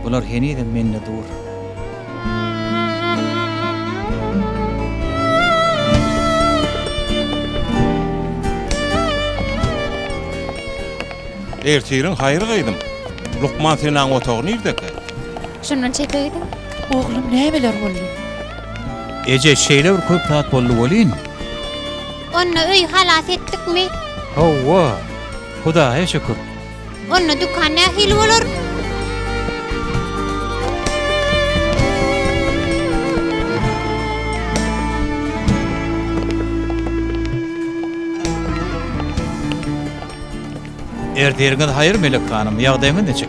Bular henide menne dur. Ertirin hayır gaýdym. Lukman senaň otagy nirdekä? Şundan çepeýdim. Oğlum nämeler boldy? Ece şeyler köp saat boldy bolyn. Onu öý halas etdikmi? Hawa. Hudaýa şükür. Onu dükana hil bolar. Erdirňiz hayır Melek hanım, ýagdaýyňyz neçe?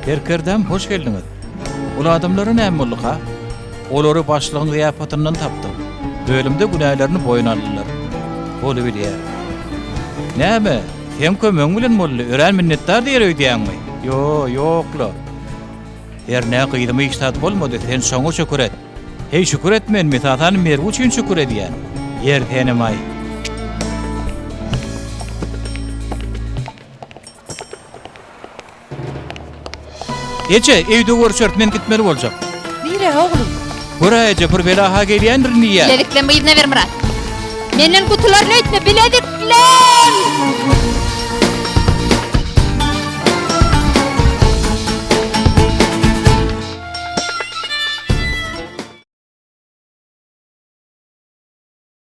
Berkerdem, hoş geldiňiz. Ol adamlary näme boldy ha? Olary başlygyň ýapatynyň tapdym. Bölümde günälerini boyun aldylar. Bolu bilýär. Näme? Hem kömeň bilen boldy, ören minnetdar diýer öýdýäňmi? Ýokla. Erne gyýdymy iştat bolmady, sen şoňa şükür et. Hey şükür etmen, metatan mergi üçin şükür edýän. Yer tenemay. Ece, evde görüşert, men gitmeli boljak. Nire oğlum? Buraya bir bela ha gelýändir niýe? Bilediklen bıyıbına ver Murat. Menden kutularını ötme, bilediklen!